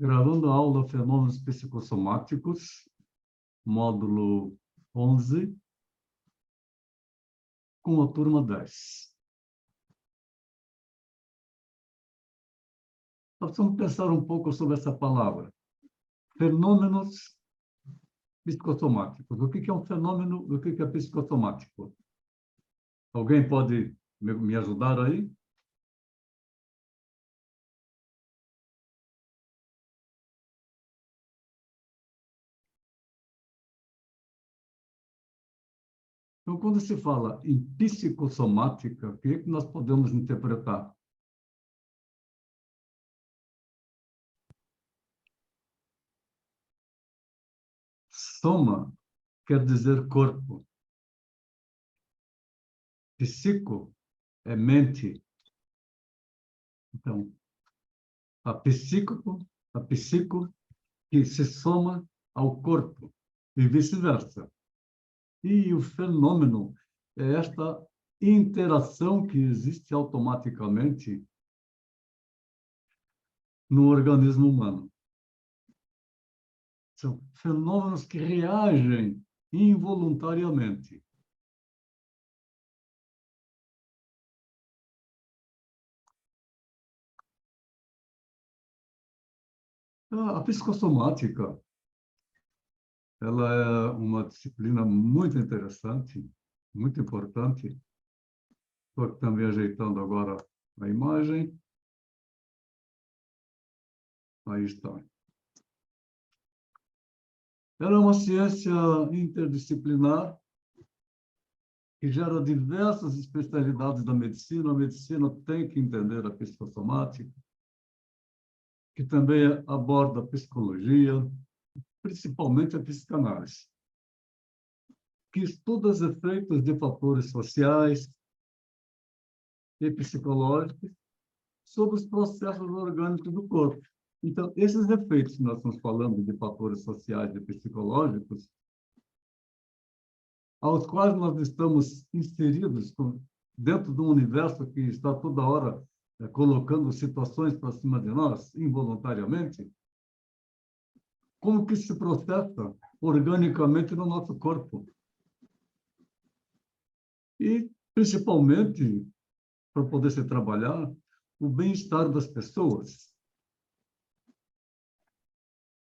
Gravando a aula Fenômenos Psicossomáticos, módulo 11, com a turma 10. Nós vamos pensar um pouco sobre essa palavra. Fenômenos psicossomáticos. O que é um fenômeno e o que é psicossomático? Alguém pode me ajudar aí? Então, quando se fala em psicossomática, o que é que nós podemos interpretar? Soma quer dizer corpo. Psico é mente. Então, a psico que se soma ao corpo e vice-versa. E o fenômeno é esta interação que existe automaticamente no organismo humano. São fenômenos que reagem involuntariamente. A psicossomática, ela é uma disciplina muito interessante, muito importante. Estou também ajeitando agora a imagem. Aí está. Ela é uma ciência interdisciplinar que gera diversas especialidades da medicina. A medicina tem que entender a psicossomática, que também aborda a psicologia, principalmente a psicanálise, que estuda os efeitos de fatores sociais e psicológicos sobre os processos orgânicos do corpo. Então, esses efeitos que nós estamos falando de fatores sociais e psicológicos, aos quais nós estamos inseridos dentro de um universo que está toda hora colocando situações para cima de nós, involuntariamente, como que se processa organicamente no nosso corpo. E, principalmente, para poder se trabalhar, o bem-estar das pessoas.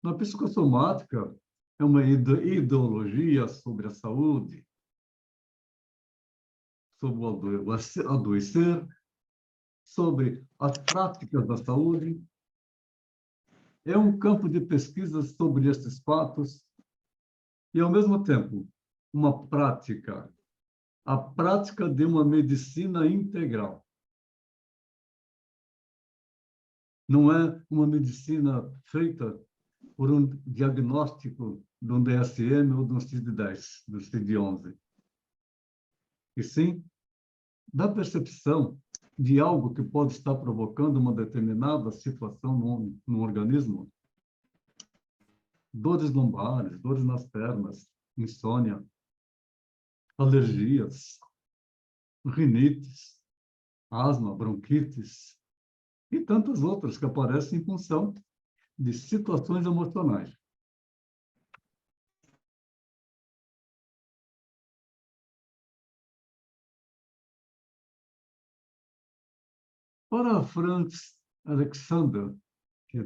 Na psicossomática, é uma ideologia sobre a saúde, sobre o adoecer, sobre as práticas da saúde. É um campo de pesquisa sobre esses fatos e, ao mesmo tempo, uma prática, a prática de uma medicina integral. Não é uma medicina feita por um diagnóstico de um DSM ou de um CID-10, do CID-11. E sim, da percepção de algo que pode estar provocando uma determinada situação no organismo. Dores lombares, dores nas pernas, insônia, alergias, rinites, asma, bronquites e tantas outras que aparecem em função de situações emocionais. Para Franz Alexander, que é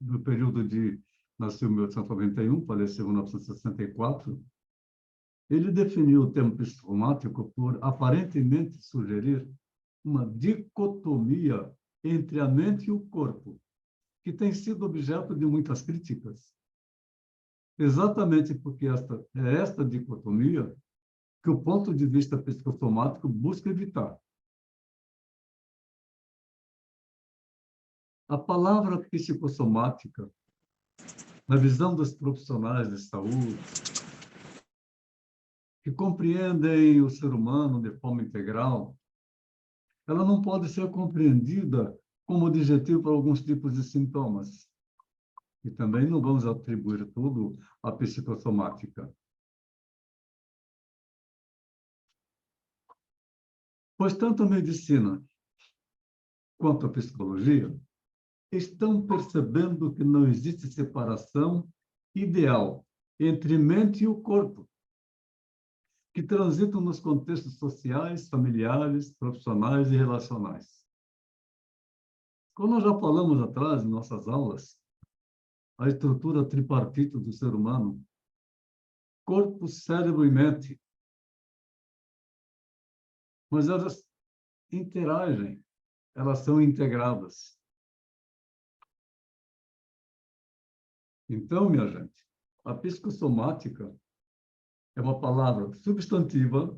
do período de nasceu em 1891, faleceu em 1964, ele definiu o termo psicossomático por aparentemente sugerir uma dicotomia entre a mente e o corpo, que tem sido objeto de muitas críticas. Exatamente porque esta dicotomia que o ponto de vista psicossomático busca evitar. A palavra psicossomática, na visão dos profissionais de saúde, que compreendem o ser humano de forma integral, ela não pode ser compreendida como adjetivo para alguns tipos de sintomas. E também não vamos atribuir tudo à psicossomática. Pois tanto a medicina quanto a psicologia estão percebendo que não existe separação ideal entre mente e o corpo, que transitam nos contextos sociais, familiares, profissionais e relacionais. Como nós já falamos atrás em nossas aulas, a estrutura tripartite do ser humano, corpo, cérebro e mente, mas elas interagem, elas são integradas. Então, minha gente, a psicossomática é uma palavra substantiva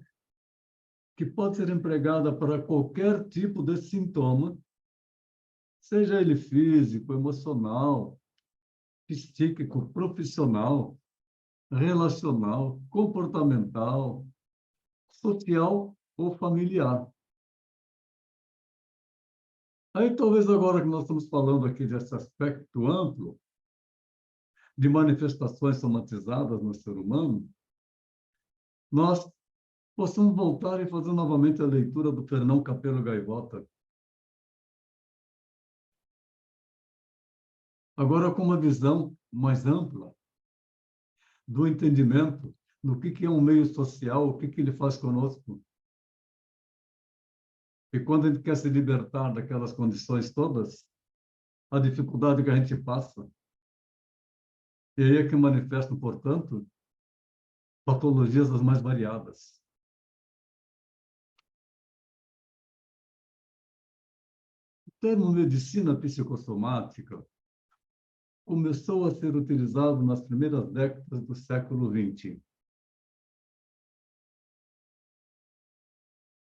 que pode ser empregada para qualquer tipo de sintoma, seja ele físico, emocional, psíquico, profissional, relacional, comportamental, social ou familiar. Aí, talvez agora que nós estamos falando aqui desse aspecto amplo de manifestações somatizadas no ser humano, nós possamos voltar e fazer novamente a leitura do Fernão Capelo Gaivota. Agora com uma visão mais ampla do entendimento do que é um meio social, o que ele faz conosco. E quando a gente quer se libertar daquelas condições todas, a dificuldade que a gente passa. E aí é que manifestam, portanto, patologias as mais variadas. O termo medicina psicossomática começou a ser utilizado nas primeiras décadas do século XX.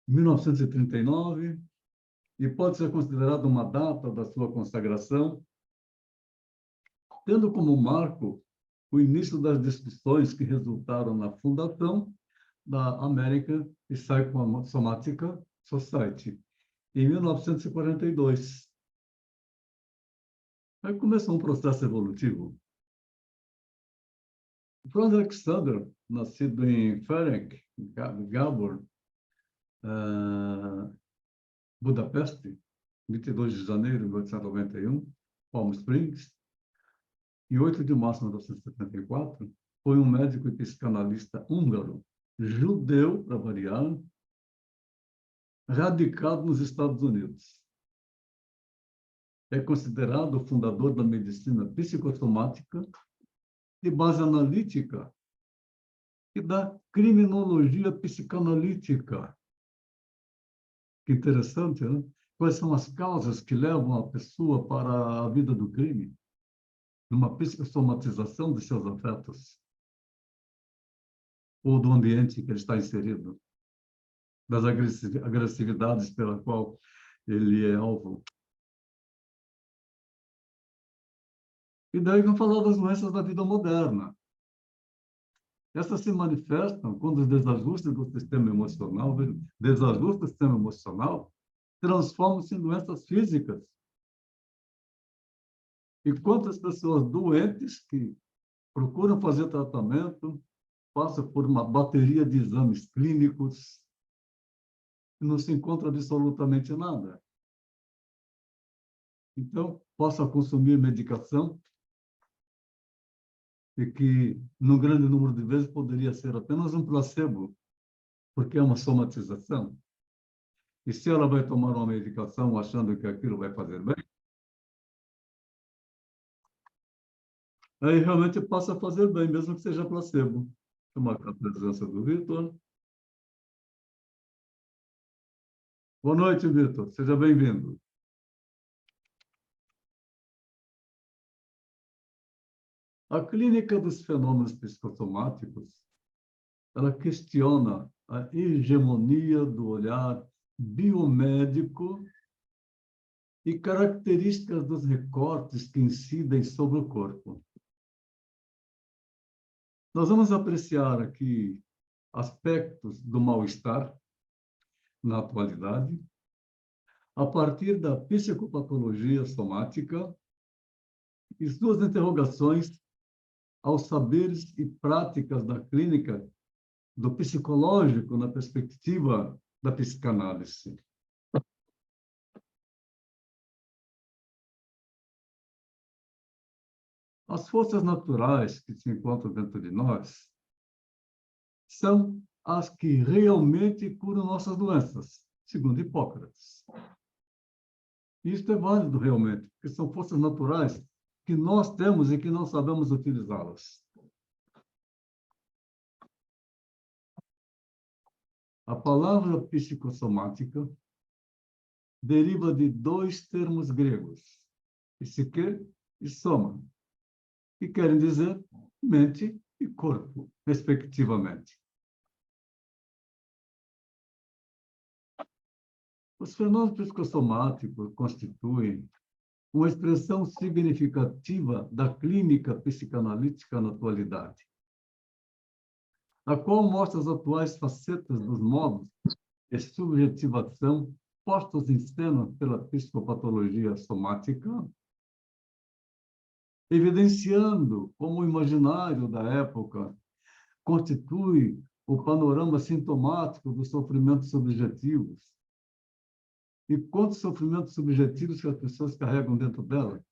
1939, e pode ser considerado uma data da sua consagração, tendo como marco o início das discussões que resultaram na fundação da American Psychosomatic Society, em 1942. Aí começou um processo evolutivo. Franz Alexander, nascido em Ferenc, Gábor, Budapeste, 22 de janeiro de 1891, Palm Springs, em 8 de março de 1974, foi um médico e psicanalista húngaro, judeu, para variar, radicado nos Estados Unidos. É considerado o fundador da medicina psicossomática, de base analítica e da criminologia psicanalítica. Que interessante, né? Quais são as causas que levam a pessoa para a vida do crime? Numa psicossomatização de seus afetos ou do ambiente que ele está inserido, das agressividades pela qual ele é alvo. E daí vamos falar das doenças da vida moderna. Essas se manifestam quando os desajustes do sistema emocional, desajuste do sistema emocional, transformam-se em doenças físicas. E quantas pessoas doentes que procuram fazer tratamento, passam por uma bateria de exames clínicos e não se encontra absolutamente nada. Então, possa consumir medicação e que, num grande número de vezes, poderia ser apenas um placebo, porque é uma somatização. E se ela vai tomar uma medicação achando que aquilo vai fazer bem, aí realmente passa a fazer bem, mesmo que seja placebo. Tomar a presença do Vitor. Boa noite, Vitor. Seja bem-vindo. A clínica dos fenômenos psicossomáticos, ela questiona a hegemonia do olhar biomédico e características dos recortes que incidem sobre o corpo. Nós vamos apreciar aqui aspectos do mal-estar na atualidade, a partir da psicopatologia somática e suas interrogações aos saberes e práticas da clínica do psicológico na perspectiva da psicanálise. As forças naturais que se encontram dentro de nós são as que realmente curam nossas doenças, segundo Hipócrates. Isto é válido realmente, porque são forças naturais que nós temos e que não sabemos utilizá-las. A palavra psicossomática deriva de dois termos gregos, psique e soma, que querem dizer mente e corpo, respectivamente. Os fenômenos psicossomáticos constituem uma expressão significativa da clínica psicanalítica na atualidade, a qual mostra as atuais facetas dos modos de subjetivação postos em cena pela psicopatologia somática, evidenciando como o imaginário da época constitui o panorama sintomático dos sofrimentos subjetivos. E quantos sofrimentos subjetivos que as pessoas carregam dentro dela?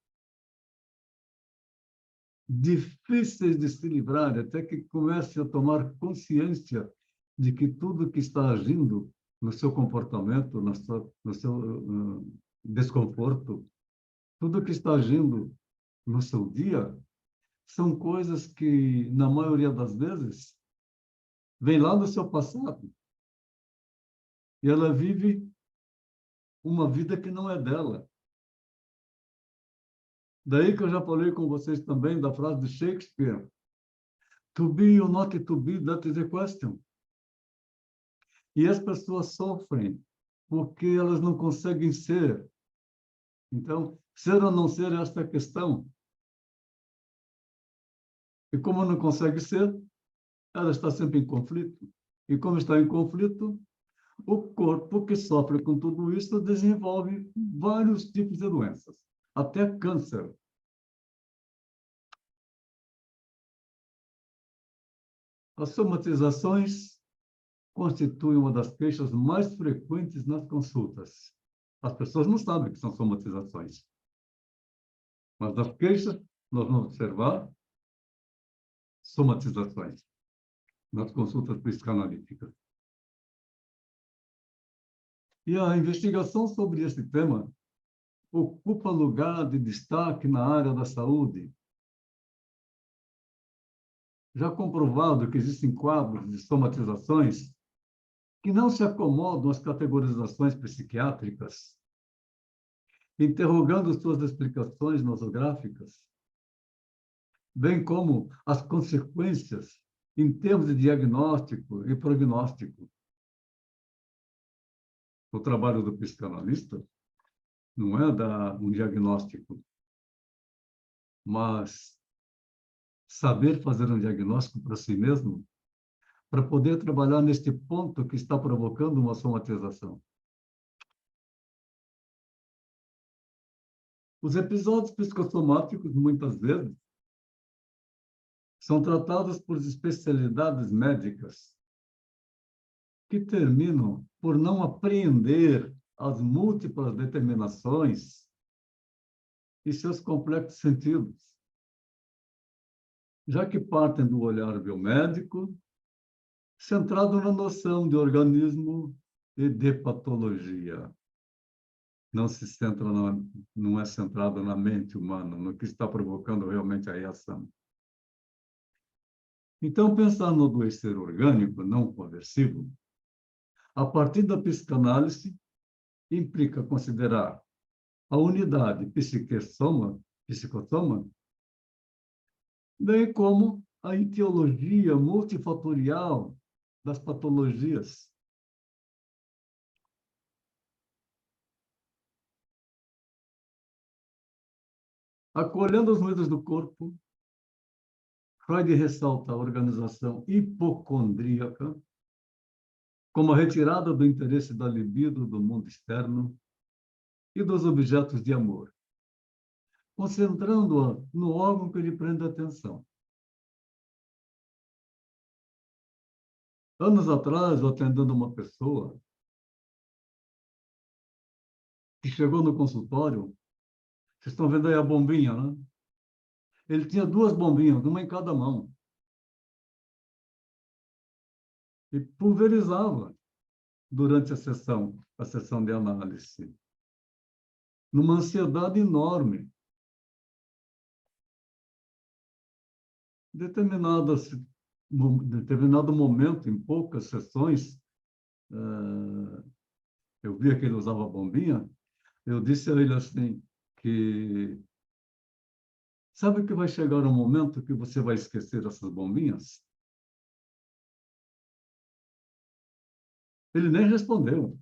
Difíceis de se livrar, até que comece a tomar consciência de que tudo que está agindo no seu comportamento, no seu desconforto, tudo que está agindo no seu dia, são coisas que, na maioria das vezes, vêm lá do seu passado. E ela vive uma vida que não é dela. Daí que eu já falei com vocês também da frase de Shakespeare: to be or not to be, that is the question. E as pessoas sofrem porque elas não conseguem ser. Então, ser ou não ser, esta é a questão. E como não consegue ser, ela está sempre em conflito. E como está em conflito, o corpo que sofre com tudo isso desenvolve vários tipos de doenças, até câncer. As somatizações constituem uma das queixas mais frequentes nas consultas. As pessoas não sabem o que são somatizações. Mas das queixas, nós vamos observar somatizações nas consultas psicanalíticas. E a investigação sobre esse tema ocupa lugar de destaque na área da saúde. Já comprovado que existem quadros de somatizações que não se acomodam às categorizações psiquiátricas, interrogando suas explicações nosográficas, bem como as consequências em termos de diagnóstico e prognóstico. O trabalho do psicanalista não é dar um diagnóstico, mas saber fazer um diagnóstico para si mesmo, para poder trabalhar neste ponto que está provocando uma somatização. Os episódios psicossomáticos, muitas vezes, são tratados por especialidades médicas que terminam por não apreender as múltiplas determinações e seus complexos sentidos, já que partem do olhar biomédico, centrado na noção de organismo e de patologia. Não se centra não é centrado na mente humana, no que está provocando realmente a reação. Então, pensar no adoecer orgânico não conversivo, a partir da psicanálise, implica considerar a unidade psicossoma, bem como a etiologia multifatorial das patologias. Acolhendo os ruídos do corpo, Freud ressalta a organização hipocondríaca como a retirada do interesse da libido do mundo externo e dos objetos de amor, concentrando-a no órgão que lhe prende a atenção. Anos atrás, eu atendendo uma pessoa que chegou no consultório, vocês estão vendo aí a bombinha, né? Ele tinha 2 bombinhas, uma em cada mão, e pulverizava durante a sessão de análise, numa ansiedade enorme. Determinado momento, em poucas sessões, eu via que ele usava bombinha, eu disse a ele assim, que sabe que vai chegar um momento que você vai esquecer essas bombinhas? Ele nem respondeu.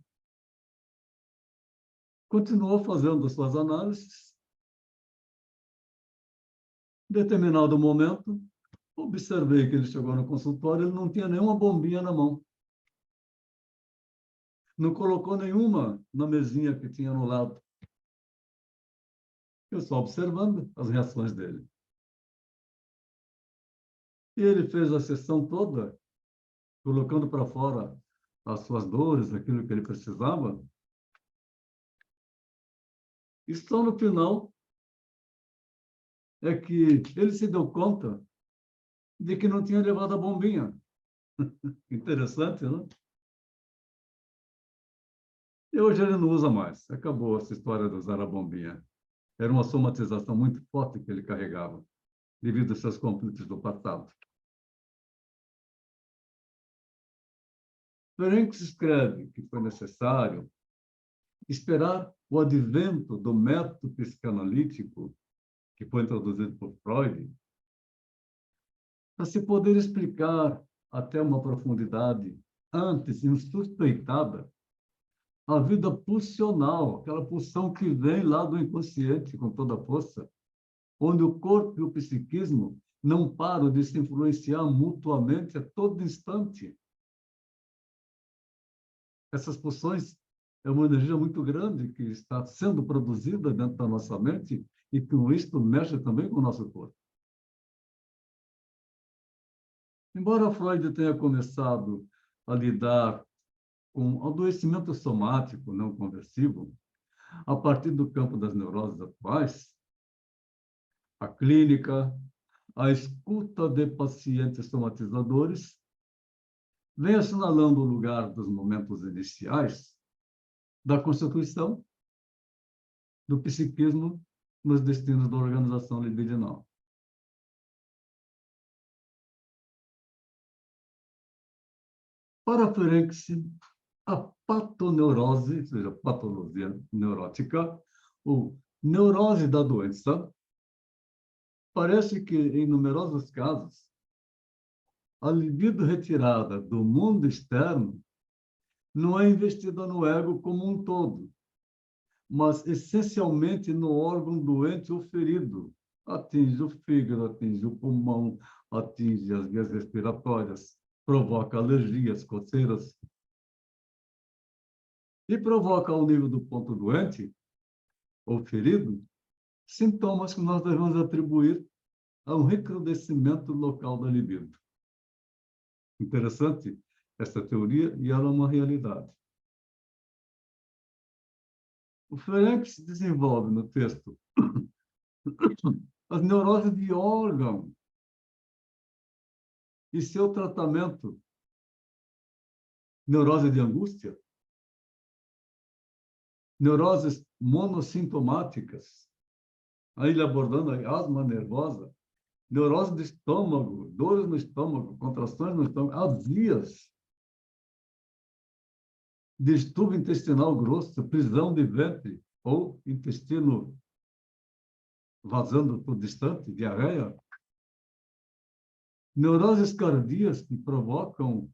Continuou fazendo as suas análises. Em determinado momento, observei que ele chegou no consultório, ele não tinha nenhuma bombinha na mão. Não colocou nenhuma na mesinha que tinha no lado. Eu só observando as reações dele. E ele fez a sessão toda, colocando para fora as suas dores, aquilo que ele precisava. E só no final é que ele se deu conta de que não tinha levado a bombinha. Interessante, né? E hoje ele não usa mais. Acabou essa história de usar a bombinha. Era uma somatização muito forte que ele carregava, devido aos seus conflitos do passado. Ferenc escreve que foi necessário esperar o advento do método psicanalítico, que foi introduzido por Freud, para se poder explicar até uma profundidade antes insuspeitada a vida pulsional, aquela pulsão que vem lá do inconsciente com toda a força, onde o corpo e o psiquismo não param de se influenciar mutuamente a todo instante. Essas pulsões é uma energia muito grande que está sendo produzida dentro da nossa mente e com isso mexe também com o nosso corpo. Embora Freud tenha começado a lidar com adoecimento somático não conversivo, a partir do campo das neuroses atuais, a clínica, a escuta de pacientes somatizadores, vem assinalando o lugar dos momentos iniciais da constituição do psiquismo nos destinos da organização libidinal. Para Ferenc, a patoneurose, ou seja, patologia neurótica, ou neurose da doença, parece que, em numerosos casos, a libido retirada do mundo externo não é investida no ego como um todo, mas essencialmente no órgão doente ou ferido. Atinge o fígado, atinge o pulmão, atinge as vias respiratórias, provoca alergias, coceiras, e provoca ao nível do ponto doente ou ferido sintomas que nós devemos atribuir a um recrudescimento local da libido. Interessante essa teoria e ela é uma realidade. O Ferenc desenvolve no texto as neuroses de órgão e seu tratamento, neurose de angústia, neuroses monossintomáticas, aí ele abordando a asma nervosa, neurose do estômago, dores no estômago, contrações no estômago, azias, distúrbio intestinal grosso, prisão de ventre ou intestino vazando por distante, diarreia, neuroses cardíacas que provocam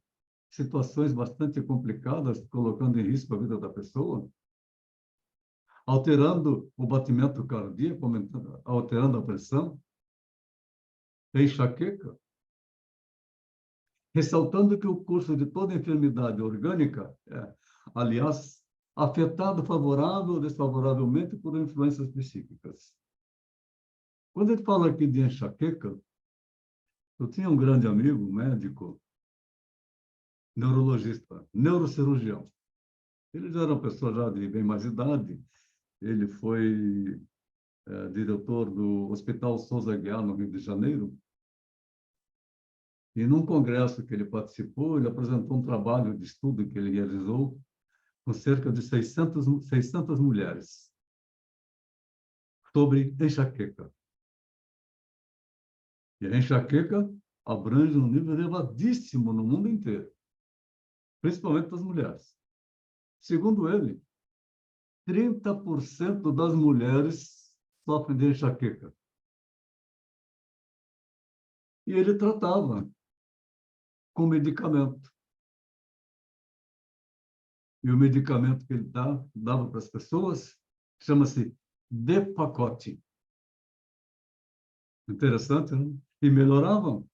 situações bastante complicadas, colocando em risco a vida da pessoa, alterando o batimento cardíaco, alterando a pressão, enxaqueca, ressaltando que o curso de toda enfermidade orgânica é, aliás, afetado favorável ou desfavoravelmente por influências psíquicas. Quando ele fala aqui de enxaqueca, eu tinha um grande amigo, médico, neurologista, neurocirurgião. Ele já era uma pessoa já de bem mais idade, ele foi diretor do Hospital Souza Aguiar, no Rio de Janeiro, e num congresso que ele participou, ele apresentou um trabalho de estudo que ele realizou com cerca de 600 mulheres sobre enxaqueca. E a enxaqueca abrange um nível elevadíssimo no mundo inteiro, principalmente das mulheres. Segundo ele, 30% das mulheres sofrem de enxaqueca. E ele tratava com medicamento. E o medicamento que ele dava para as pessoas chama-se Depakote. Interessante, né? E melhoravam.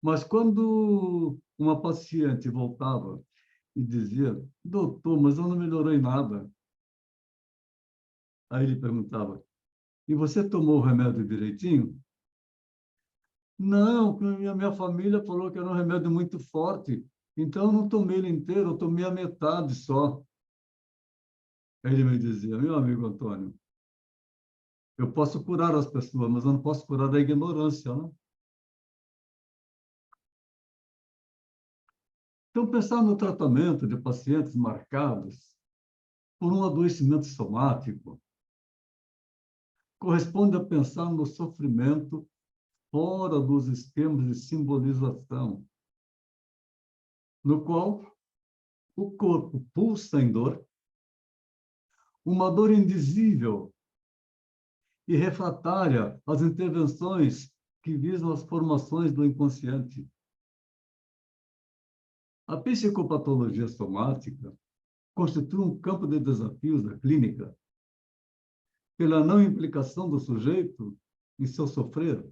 Mas quando uma paciente voltava e dizia, doutor, mas eu não melhorei nada. Aí ele perguntava, e você tomou o remédio direitinho? Não, a minha família falou que era um remédio muito forte, então eu não tomei ele inteiro, eu tomei a metade só. Aí ele me dizia, meu amigo Antônio, eu posso curar as pessoas, mas eu não posso curar a ignorância, né? Então, pensar no tratamento de pacientes marcados por um adoecimento somático corresponde a pensar no sofrimento fora dos esquemas de simbolização, no qual o corpo pulsa em dor, uma dor indizível e refratária às intervenções que visam as formações do inconsciente. A psicopatologia somática constitui um campo de desafios da clínica pela não implicação do sujeito em seu sofrer,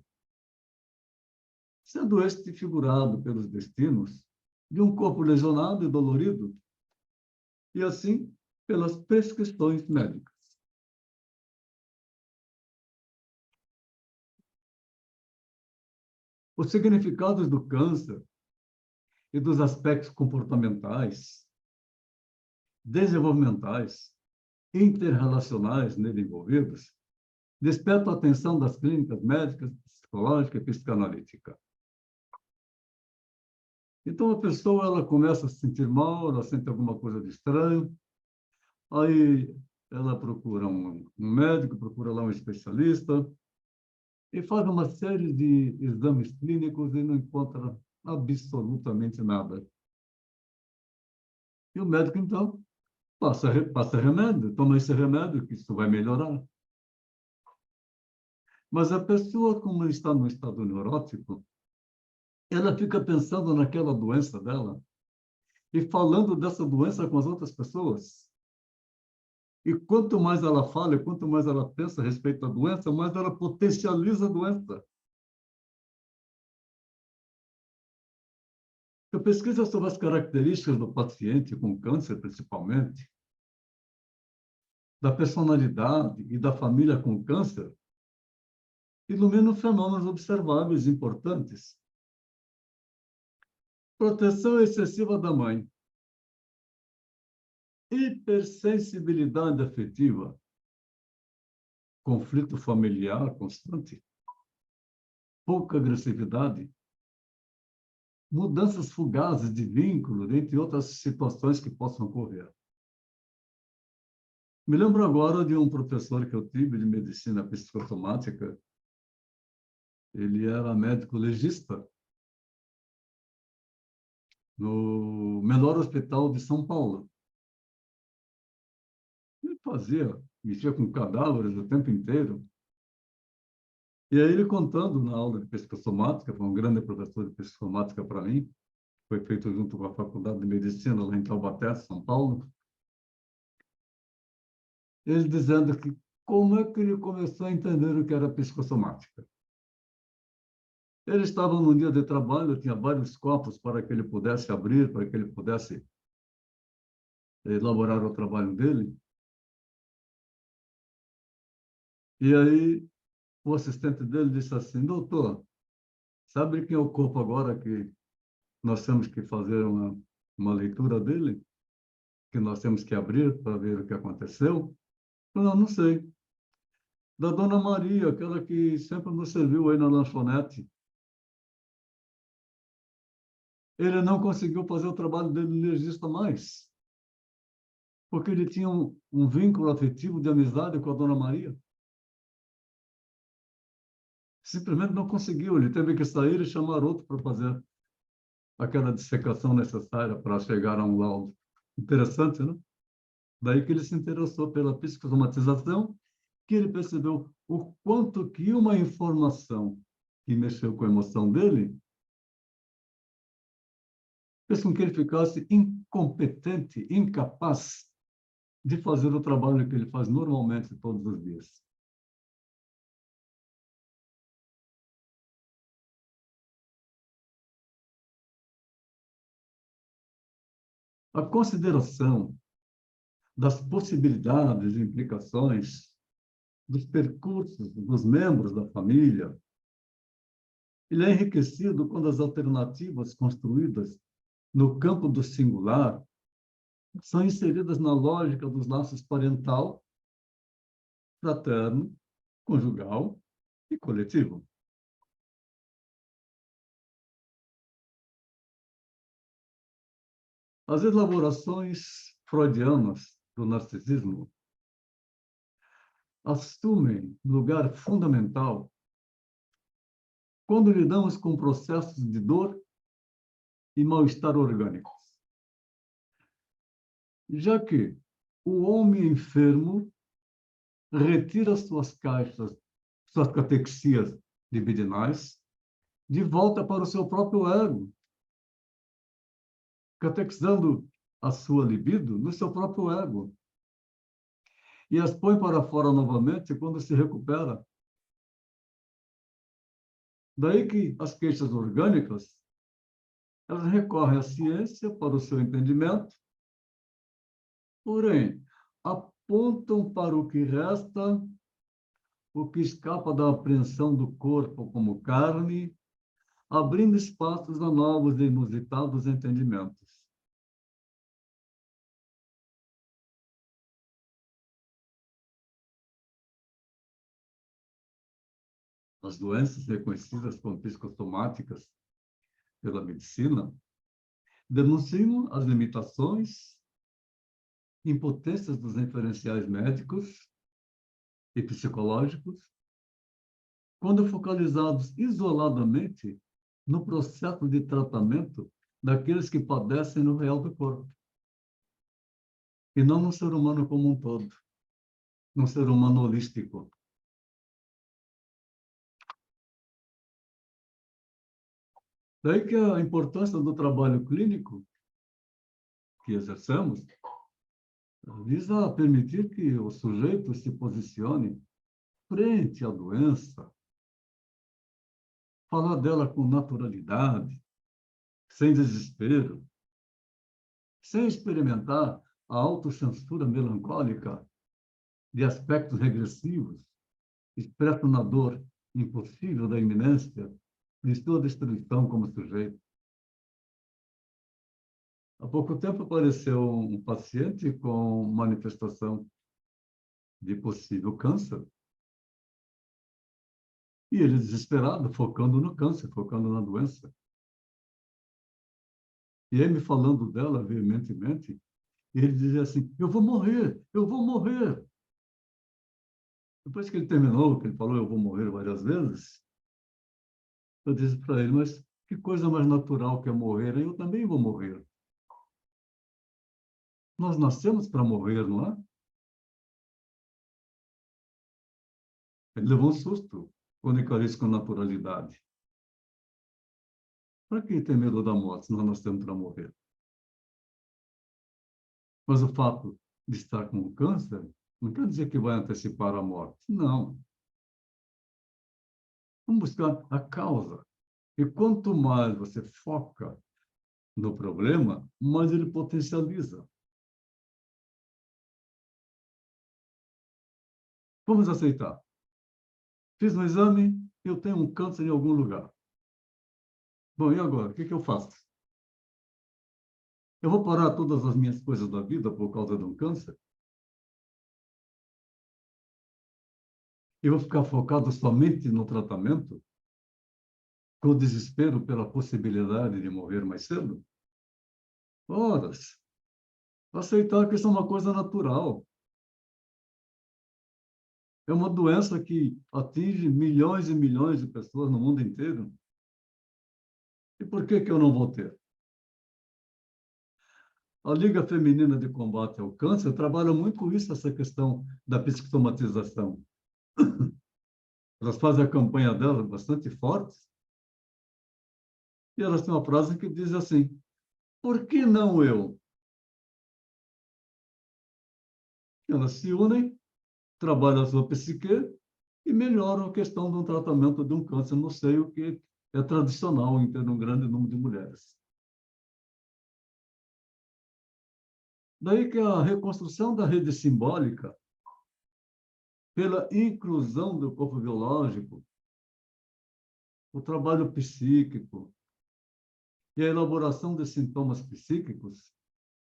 sendo este figurado pelos destinos de um corpo lesionado e dolorido, e assim pelas prescrições médicas. Os significados do câncer e dos aspectos comportamentais, desenvolvimentais, interrelacionais nele envolvidos, despertam a atenção das clínicas médicas, psicológica e psicanalítica. Então, a pessoa ela começa a se sentir mal, ela sente alguma coisa de estranho, aí ela procura um médico, procura lá um especialista, e faz uma série de exames clínicos e não encontra absolutamente nada. E o médico, então, passa remédio, toma esse remédio, que isso vai melhorar. Mas a pessoa, como está no estado neurótico, ela fica pensando naquela doença dela e falando dessa doença com as outras pessoas. E quanto mais ela fala, e quanto mais ela pensa a respeito da doença, mais ela potencializa a doença. Eu pesquiso sobre as características do paciente com câncer, principalmente, da personalidade e da família com câncer, ilumino fenômenos observáveis importantes. Proteção excessiva da mãe, hipersensibilidade afetiva, conflito familiar constante, pouca agressividade, mudanças fugazes de vínculo, entre outras situações que possam ocorrer. Me lembro agora de um professor que eu tive de medicina psicossomática. Ele era médico legista no melhor hospital de São Paulo. Ele mexia com cadáveres o tempo inteiro. E aí ele contando na aula de psicossomática, foi um grande professor de psicossomática para mim, foi feito junto com a Faculdade de Medicina lá em Taubaté, São Paulo. Ele dizendo que como é que ele começou a entender o que era psicossomática. Ele estava num dia de trabalho, tinha vários copos para que ele pudesse abrir, para que ele pudesse elaborar o trabalho dele. E aí o assistente dele disse assim, doutor, sabe quem é o corpo agora que nós temos que fazer uma leitura dele? Que nós temos que abrir para ver o que aconteceu? Não, não sei. Da Dona Maria, aquela que sempre nos serviu aí na lanchonete. Ele não conseguiu fazer o trabalho dele de legista mais, porque ele tinha um vínculo afetivo de amizade com a Dona Maria. Simplesmente não conseguiu. Ele teve que sair e chamar outro para fazer aquela dissecação necessária para chegar a um laudo. Interessante, né? Daí que ele se interessou pela psicosomatização, que ele percebeu o quanto que uma informação que mexeu com a emoção dele fez com que ele ficasse incompetente, incapaz de fazer o trabalho que ele faz normalmente todos os dias. A consideração das possibilidades e implicações dos percursos dos membros da família, ele é enriquecido quando as alternativas construídas no campo do singular são inseridas na lógica dos laços parental, fraterno, conjugal e coletivo. As elaborações freudianas do narcisismo assumem lugar fundamental quando lidamos com processos de dor e mal-estar orgânicos, já que o homem enfermo retira suas caixas, suas catexias libidinais de volta para o seu próprio ego, catequizando a sua libido no seu próprio ego, e as põe para fora novamente quando se recupera. Daí que as queixas orgânicas, elas recorrem à ciência para o seu entendimento, porém, apontam para o que resta, o que escapa da apreensão do corpo como carne, abrindo espaços a novos e inusitados entendimentos. As doenças reconhecidas como psicossomáticas pela medicina denunciam as limitações, impotências dos referenciais médicos e psicológicos, quando focalizados isoladamente no processo de tratamento daqueles que padecem no real do corpo, e não no ser humano como um todo, no ser humano holístico. Daí que a importância do trabalho clínico que exercemos visa permitir que o sujeito se posicione frente à doença, falar dela com naturalidade, sem desespero, sem experimentar a autocensura melancólica de aspectos regressivos, expresso na dor impossível da iminência de sua destruição como sujeito. Há pouco tempo apareceu um paciente com manifestação de possível câncer, e ele desesperado, focando no câncer, focando na doença. E ele me falando dela veementemente, ele dizia assim, eu vou morrer, eu vou morrer. Depois que ele terminou, que ele falou, eu vou morrer várias vezes, eu disse para ele, mas que coisa mais natural que é morrer, eu também vou morrer. Nós nascemos para morrer, não é? Ele levou um susto quando encarou isso com naturalidade. Para que ter medo da morte se nós nascemos para morrer? Mas o fato de estar com câncer não quer dizer que vai antecipar a morte. Não. Vamos buscar a causa. E quanto mais você foca no problema, mais ele potencializa. Vamos aceitar. Fiz um exame, eu tenho um câncer em algum lugar. Bom, e agora? O que eu faço? Eu vou parar todas as minhas coisas da vida por causa de um câncer? Eu vou ficar focado somente no tratamento, com o desespero pela possibilidade de morrer mais cedo? Ora, aceitar que isso é uma coisa natural. É uma doença que atinge milhões e milhões de pessoas no mundo inteiro. E por que que eu não vou ter? A Liga Feminina de Combate ao Câncer trabalha muito isso, essa questão da psicossomatização. Elas fazem a campanha delas bastante forte, e elas têm uma frase que diz assim: por que não eu? Elas se unem, trabalham a sua psique e melhoram a questão do tratamento de um câncer no seio, que é tradicional em ter um grande número de mulheres. Daí que a reconstrução da rede simbólica, pela inclusão do corpo biológico, o trabalho psíquico e a elaboração de sintomas psíquicos,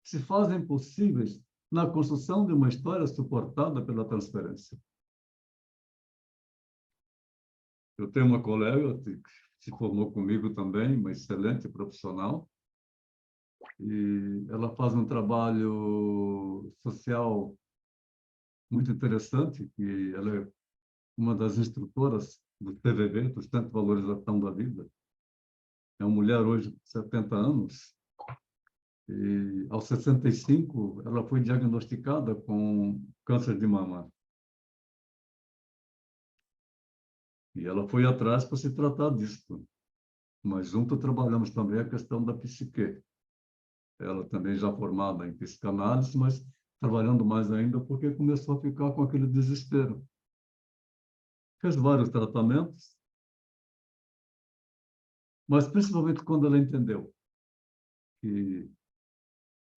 se fazem possíveis na construção de uma história suportada pela transferência. Eu tenho uma colega que se formou comigo também, uma excelente profissional, e ela faz um trabalho social muito interessante, que ela é uma das instrutoras do TVV, do Centro de Valorização da Vida. É uma mulher hoje de 70 anos, e aos 65 ela foi diagnosticada com câncer de mama. E ela foi atrás para se tratar disso. Mas junto trabalhamos também a questão da psique. Ela também já formada em psicanálise, mas trabalhando mais ainda porque começou a ficar com aquele desespero. Fez vários tratamentos, mas principalmente quando ela entendeu que,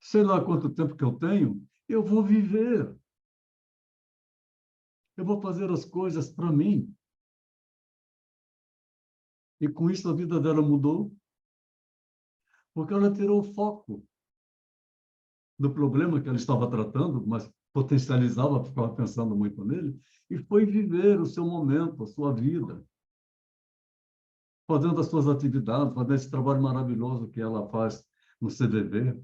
sei lá quanto tempo que eu tenho, eu vou viver. Eu vou fazer as coisas para mim. E com isso a vida dela mudou, porque ela tirou o foco do problema que ela estava tratando, mas potencializava, ficava pensando muito nele, e foi viver o seu momento, a sua vida, fazendo as suas atividades, fazendo esse trabalho maravilhoso que ela faz no CVV,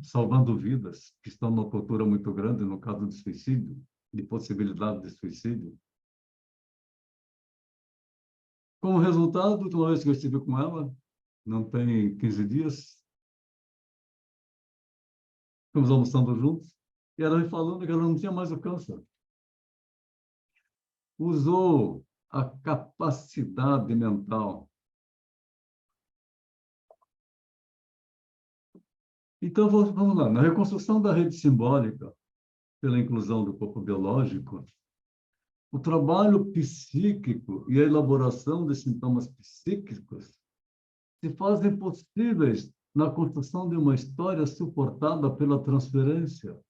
salvando vidas que estão numa tortura muito grande no caso de suicídio, de possibilidade de suicídio. Como resultado, a última vez que eu estive com ela, não tem 15 dias, ficamos almoçando juntos, e ela me falando que ela não tinha mais o câncer. Usou a capacidade mental. Então, vamos lá. Na reconstrução da rede simbólica, pela inclusão do corpo biológico, o trabalho psíquico e a elaboração de sintomas psíquicos se fazem possíveis na construção de uma história suportada pela transferência.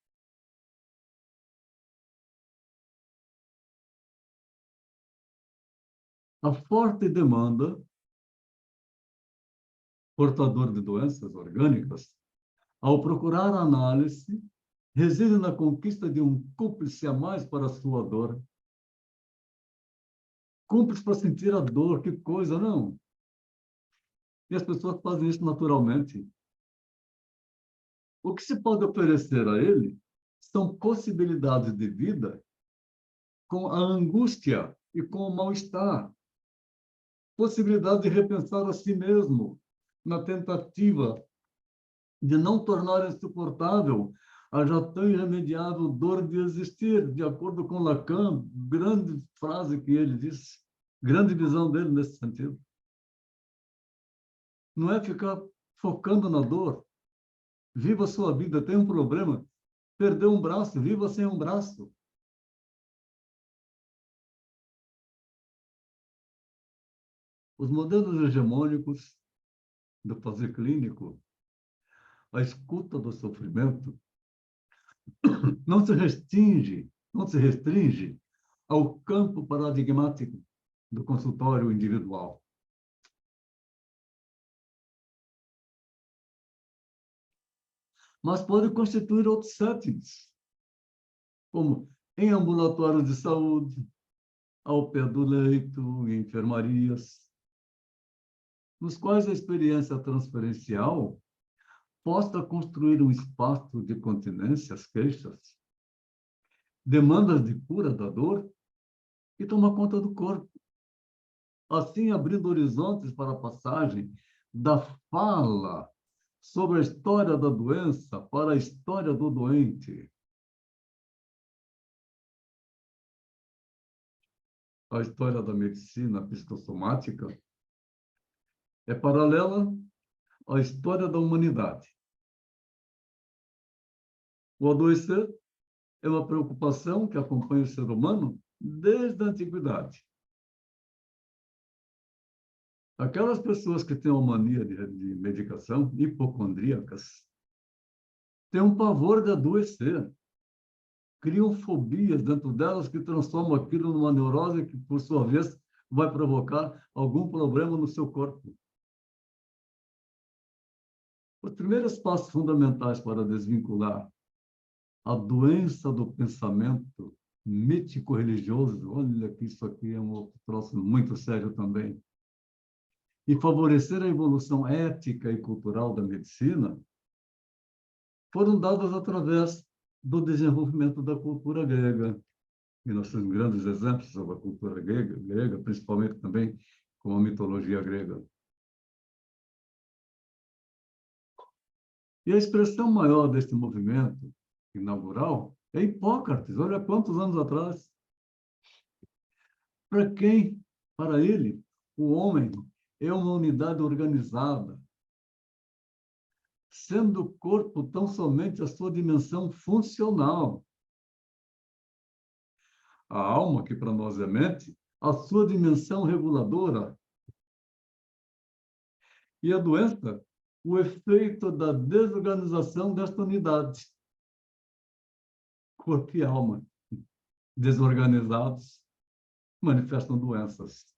A forte demanda, portador de doenças orgânicas, ao procurar a análise, reside na conquista de um cúmplice a mais para a sua dor. Cúmplice para sentir a dor, que coisa, não? E as pessoas fazem isso naturalmente. O que se pode oferecer a ele são possibilidades de vida com a angústia e com o mal-estar. Possibilidade de repensar a si mesmo, na tentativa de não tornar insuportável a já tão irremediável dor de existir, de acordo com Lacan, grande frase que ele disse, grande visão dele nesse sentido. Não é ficar focando na dor. Viva a sua vida, tem um problema, perdeu um braço, viva sem um braço. Os modelos hegemônicos do fazer clínico, a escuta do sofrimento, não se restringe ao campo paradigmático do consultório individual. Mas pode constituir outros settings, como em ambulatórios de saúde, ao pé do leito, em enfermarias, nos quais a experiência transferencial possa construir um espaço de continência às queixas, demandas de cura da dor e tomar conta do corpo, assim abrindo horizontes para a passagem da fala sobre a história da doença para a história do doente. A história da medicina psicossomática é paralela à história da humanidade. O adoecer é uma preocupação que acompanha o ser humano desde a antiguidade. Aquelas pessoas que têm uma mania de medicação, hipocondríacas, têm um pavor de adoecer. Criam fobias dentro delas que transformam aquilo numa neurose que, por sua vez, vai provocar algum problema no seu corpo. Os primeiros passos fundamentais para desvincular a doença do pensamento mítico-religioso, olha que isso aqui é um outro troço muito sério também, e favorecer a evolução ética e cultural da medicina, foram dadas através do desenvolvimento da cultura grega. E nós temos grandes exemplos sobre a cultura grega, principalmente também com a mitologia grega. E a expressão maior deste movimento inaugural é Hipócrates. Olha quantos anos atrás. Para quem? Para ele, o homem é uma unidade organizada, sendo o corpo tão somente a sua dimensão funcional. A alma, que para nós é mente, a sua dimensão reguladora. E a doença, o efeito da desorganização desta unidade. Corpo e alma, desorganizados, manifestam doenças.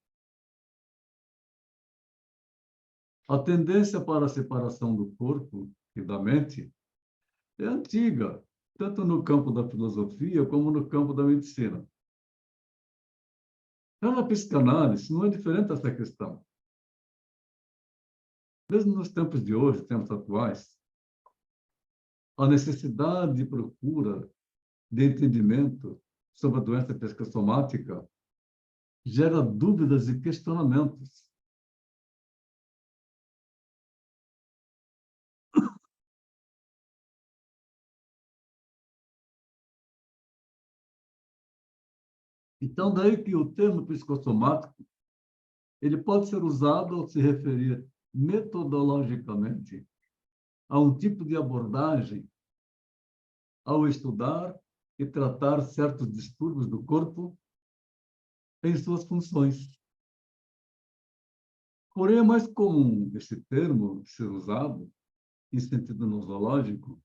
A tendência para a separação do corpo e da mente é antiga, tanto no campo da filosofia como no campo da medicina. Já na psicanálise, não é diferente essa questão. Mesmo nos tempos de hoje, tempos atuais, a necessidade de procura de entendimento sobre a doença psicossomática gera dúvidas e questionamentos. Então, daí que o termo psicossomático ele pode ser usado ao se referir metodologicamente a um tipo de abordagem ao estudar e tratar certos distúrbios do corpo em suas funções. Porém, é mais comum esse termo ser usado em sentido nosológico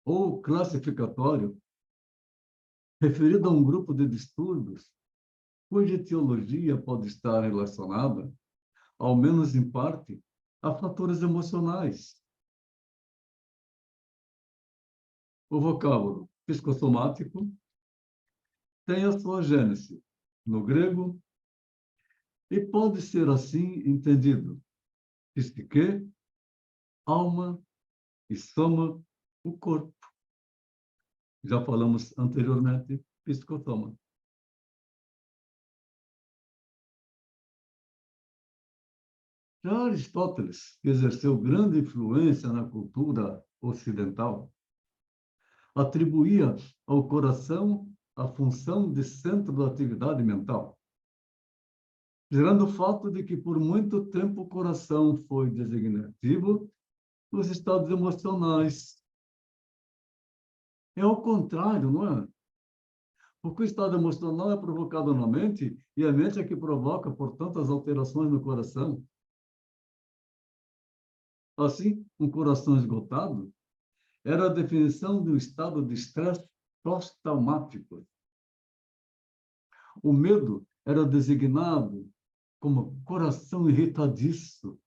ou classificatório, referido a um grupo de distúrbios cuja etiologia pode estar relacionada, ao menos em parte, a fatores emocionais. O vocábulo psicossomático tem a sua gênese no grego e pode ser assim entendido: psique, alma e soma, o corpo. Já falamos anteriormente, psicossoma. Já Aristóteles, que exerceu grande influência na cultura ocidental, atribuía ao coração a função de centro da atividade mental, gerando o fato de que por muito tempo o coração foi designativo dos estados emocionais. É ao contrário, não é? Porque o estado emocional é provocado na mente e a mente é que provoca, portanto, as alterações no coração. Assim, um coração esgotado era a definição de um estado de estresse pós-traumático. O medo era designado como coração irritadiço.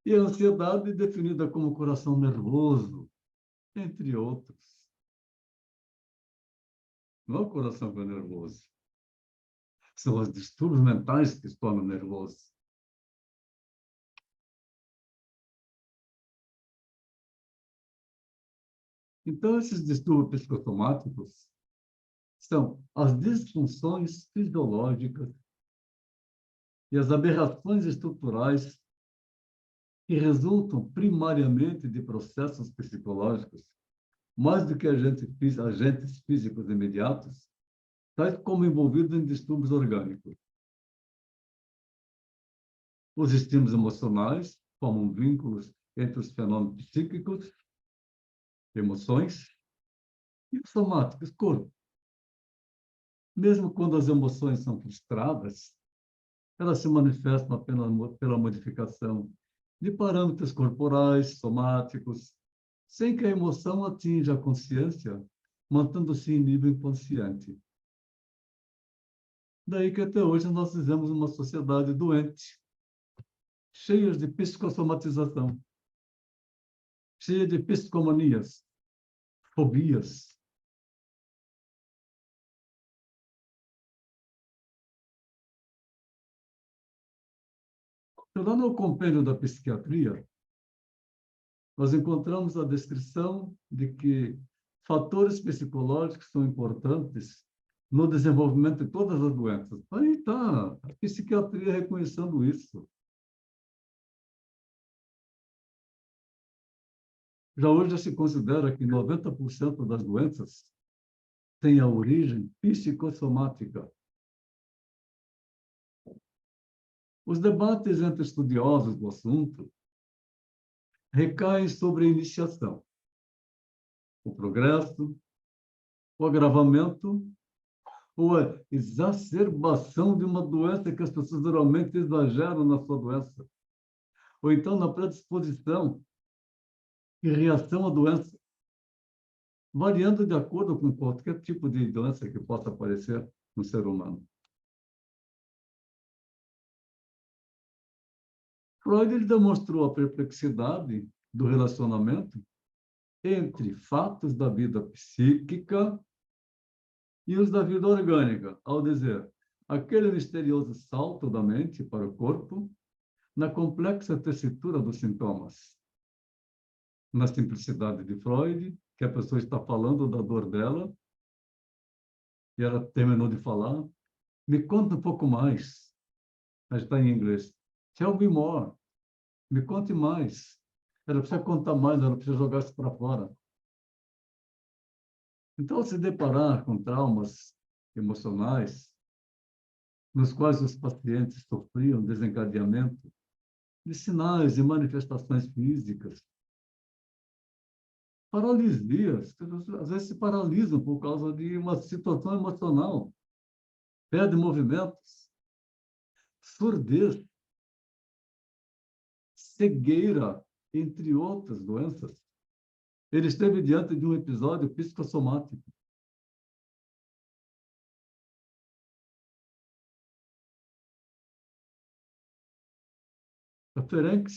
E a ansiedade definida como coração nervoso, entre outros. Não é o coração que é nervoso. São os distúrbios mentais que se tornam nervosos. Então, esses distúrbios psicossomáticos são as disfunções fisiológicas e as aberrações estruturais que resultam primariamente de processos psicológicos, mais do que agentes físicos imediatos, tais como envolvidos em distúrbios orgânicos. Os estímulos emocionais formam vínculos entre os fenômenos psíquicos, emoções, e os somáticos, corpo. Mesmo quando as emoções são frustradas, elas se manifestam apenas pela modificação de parâmetros corporais, somáticos, sem que a emoção atinja a consciência, mantendo-se em nível inconsciente. Daí que até hoje nós vivemos uma sociedade doente, cheia de psicossomatização, cheia de psicomanias, fobias. Lá no compêndio da psiquiatria, nós encontramos a descrição de que fatores psicológicos são importantes no desenvolvimento de todas as doenças. Aí está, a psiquiatria reconhecendo isso. Já hoje já se considera que 90% das doenças têm a origem psicossomática. Os debates entre estudiosos do assunto recaem sobre a iniciação, o progresso, o agravamento ou a exacerbação de uma doença que as pessoas geralmente exageram na sua doença, ou então na predisposição e reação à doença, variando de acordo com qualquer tipo de doença que possa aparecer no ser humano. Freud ele demonstrou a perplexidade do relacionamento entre fatos da vida psíquica e os da vida orgânica, ao dizer, aquele misterioso salto da mente para o corpo na complexa tessitura dos sintomas. Na simplicidade de Freud, que a pessoa está falando da dor dela, e ela terminou de falar, me conta um pouco mais. Mas está em inglês. Tell me more. Me conte mais. Ela precisa contar mais, ela precisa jogar isso para fora. Então, se deparar com traumas emocionais, nos quais os pacientes sofriam desencadeamento de sinais e manifestações físicas, paralisias, que às vezes se paralisam por causa de uma situação emocional, perde movimentos, surdez, cegueira, entre outras doenças. Ele esteve diante de um episódio psicossomático. A Ferenc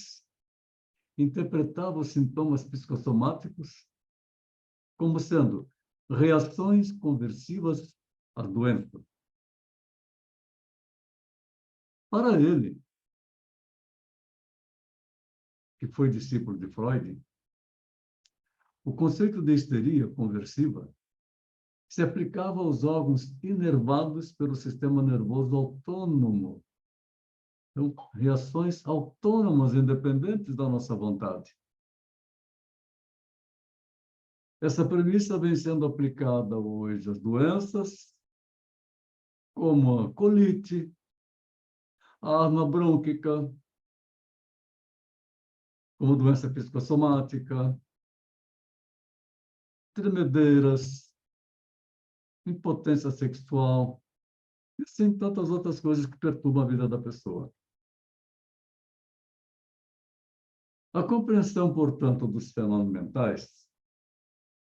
interpretava os sintomas psicossomáticos como sendo reações conversivas à doença. Para ele, que foi discípulo de Freud, o conceito de histeria conversiva se aplicava aos órgãos inervados pelo sistema nervoso autônomo. Então, reações autônomas, independentes da nossa vontade. Essa premissa vem sendo aplicada hoje às doenças, como a colite, a asma brônquica, como doença psicossomática, tremedeiras, impotência sexual, e assim tantas outras coisas que perturbam a vida da pessoa. A compreensão, portanto, dos fenômenos mentais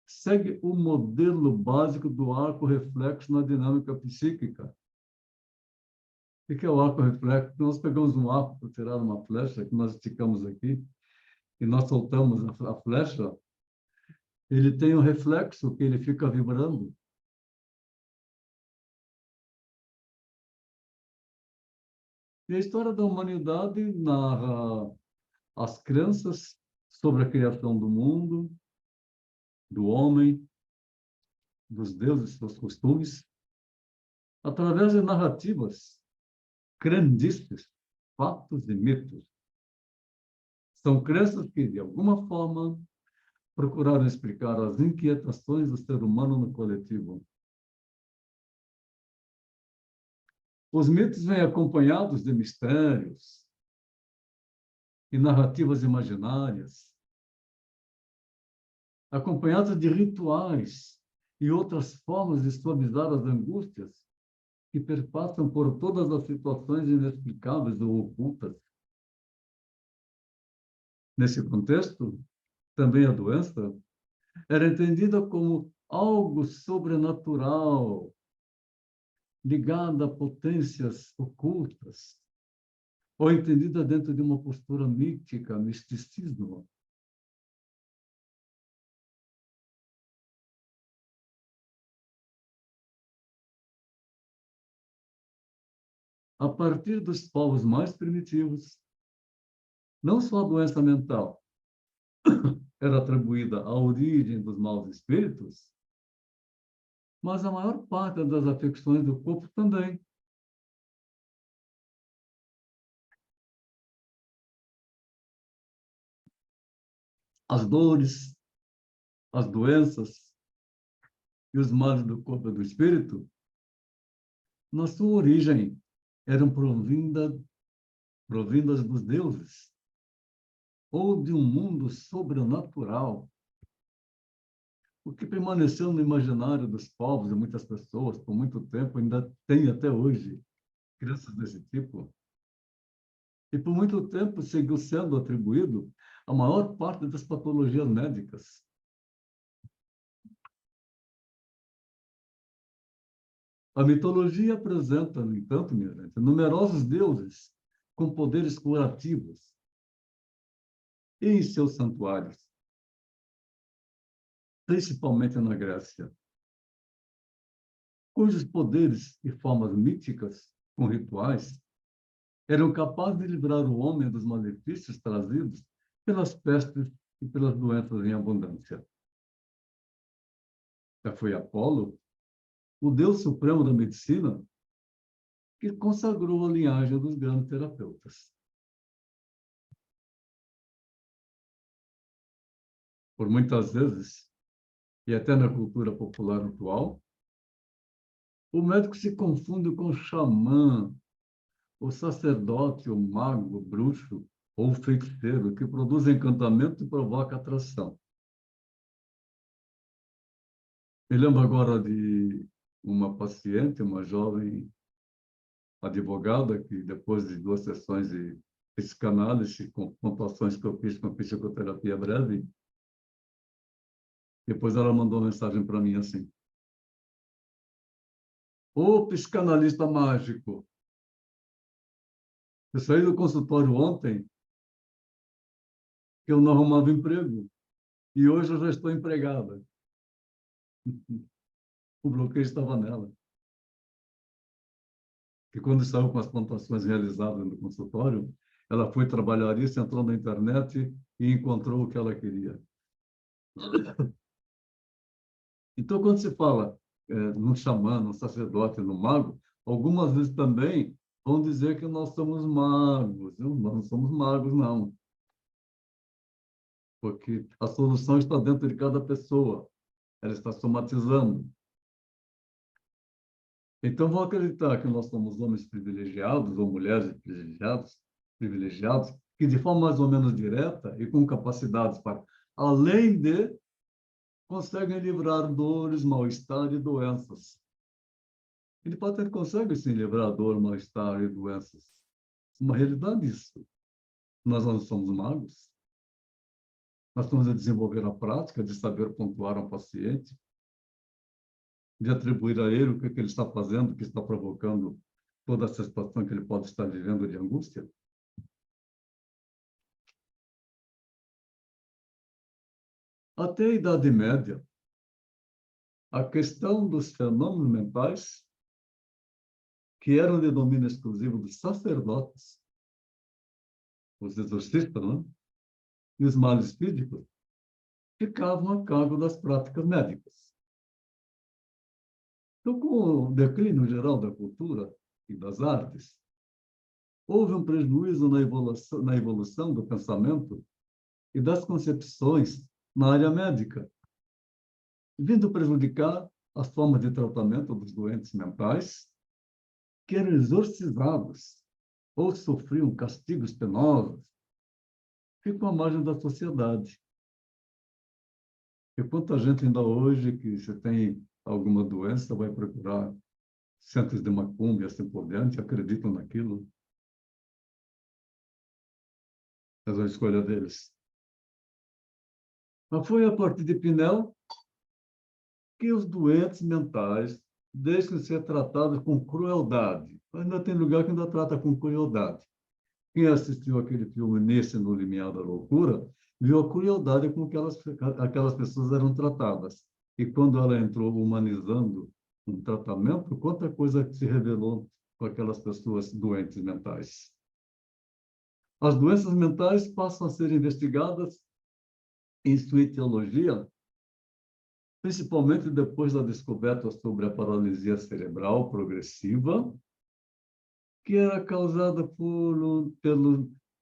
segue o modelo básico do arco reflexo na dinâmica psíquica. O que é o arco reflexo? Nós pegamos um arco para tirar uma flecha, que nós esticamos aqui, e nós soltamos a flecha, ele tem um reflexo que ele fica vibrando. E a história da humanidade narra as crenças sobre a criação do mundo, do homem, dos deuses, seus costumes, através de narrativas, crendices, fatos e mitos. São crenças que, de alguma forma, procuraram explicar as inquietações do ser humano no coletivo. Os mitos vêm acompanhados de mistérios e narrativas imaginárias, acompanhados de rituais e outras formas de suavizar as angústias que perpassam por todas as situações inexplicáveis ou ocultas. Nesse contexto, também a doença era entendida como algo sobrenatural, ligada a potências ocultas, ou entendida dentro de uma postura mítica, misticismo. A partir dos povos mais primitivos, não só a doença mental era atribuída à origem dos maus espíritos, mas a maior parte das afecções do corpo também. As dores, as doenças e os males do corpo e do espírito, na sua origem, eram provindas dos deuses ou de um mundo sobrenatural. O que permaneceu no imaginário dos povos e muitas pessoas por muito tempo, ainda tem até hoje crenças desse tipo. E por muito tempo seguiu sendo atribuído a maior parte das patologias médicas. A mitologia apresenta, no entanto, minha gente, numerosos deuses com poderes curativos e em seus santuários, principalmente na Grécia, cujos poderes e formas míticas, com rituais, eram capazes de livrar o homem dos malefícios trazidos pelas pestes e pelas doenças em abundância. Já foi Apolo, o deus supremo da medicina, que consagrou a linhagem dos grandes terapeutas. Por muitas vezes, e até na cultura popular atual, o médico se confunde com o xamã, o sacerdote, o mago, o bruxo ou o feiticeiro, que produz encantamento e provoca atração. Me lembro agora de uma paciente, uma jovem advogada, que depois de 2 sessões de psicanálise, com pontuações que eu fiz com psicoterapia breve, depois ela mandou uma mensagem para mim assim: ô psicanalista mágico, eu saí do consultório ontem que eu não arrumava emprego e hoje eu já estou empregada. O bloqueio estava nela. Que quando saiu com as pontuações realizadas no consultório, ela foi trabalhar isso, entrou na internet e encontrou o que ela queria. Então, quando se fala no xamã, no sacerdote, no mago, algumas vezes também vão dizer que nós somos magos. Nós não somos magos, não. Porque a solução está dentro de cada pessoa. Ela está somatizando. Então, vão acreditar que nós somos homens privilegiados ou mulheres privilegiados, que de forma mais ou menos direta e com capacidades para, além de, conseguem livrar dores, mal-estar e doenças. E de fato ele consegue sim livrar dor, mal-estar e doenças. Uma realidade isso. Nós não somos magos. Nós estamos a desenvolver a prática de saber pontuar um paciente, de atribuir a ele o que ele está fazendo, o que está provocando toda essa situação que ele pode estar vivendo de angústia. Até a Idade Média, a questão dos fenômenos mentais que eram de domínio exclusivo dos sacerdotes, os exorcistas, né? E os males físicos, ficavam a cargo das práticas médicas. Então, com o declínio geral da cultura e das artes, houve um prejuízo na evolução do pensamento e das concepções na área médica, vindo prejudicar as formas de tratamento dos doentes mentais, que eram exorcizados ou sofriam castigos penosos, ficam à margem da sociedade. E quanta gente ainda hoje que se tem alguma doença vai procurar centros de macumba e assim por diante, acreditam naquilo. Mas é a escolha deles. Mas foi a partir de Pinel que os doentes mentais deixam de ser tratados com crueldade. Ainda tem lugar que ainda trata com crueldade. Quem assistiu aquele filme Nesse no Limiar da Loucura, viu a crueldade com que aquelas pessoas eram tratadas. E quando ela entrou humanizando um tratamento, quanta coisa se revelou com aquelas pessoas doentes mentais. As doenças mentais passam a ser investigadas em sua etiologia, principalmente depois da descoberta sobre a paralisia cerebral progressiva, que era causada pelo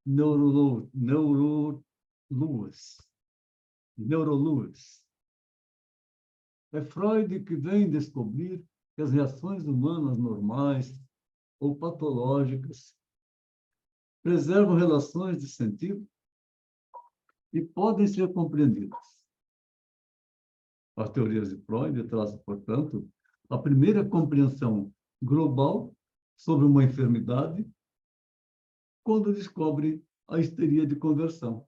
Neurolewis. É Freud que vem descobrir que as reações humanas normais ou patológicas preservam relações de sentido e podem ser compreendidas. As teorias de Freud trazem, portanto, a primeira compreensão global sobre uma enfermidade quando descobre a histeria de conversão.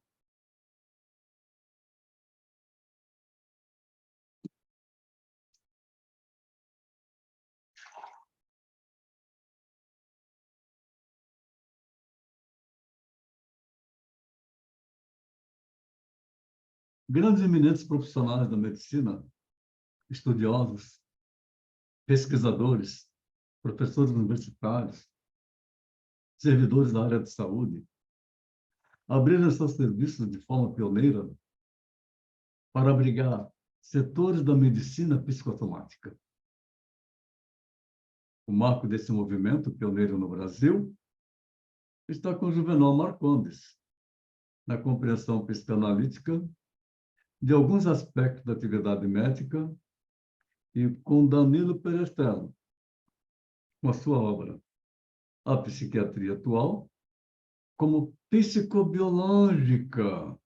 Grandes eminentes profissionais da medicina, estudiosos, pesquisadores, professores universitários, servidores da área de saúde, abriram seus serviços de forma pioneira para abrigar setores da medicina psicossomática. O marco desse movimento, pioneiro no Brasil, está com Juvenal Marcondes, na compreensão psicanalítica de alguns aspectos da atividade médica e com Danilo Perestello, com a sua obra A Psiquiatria Atual, como psicobiológica.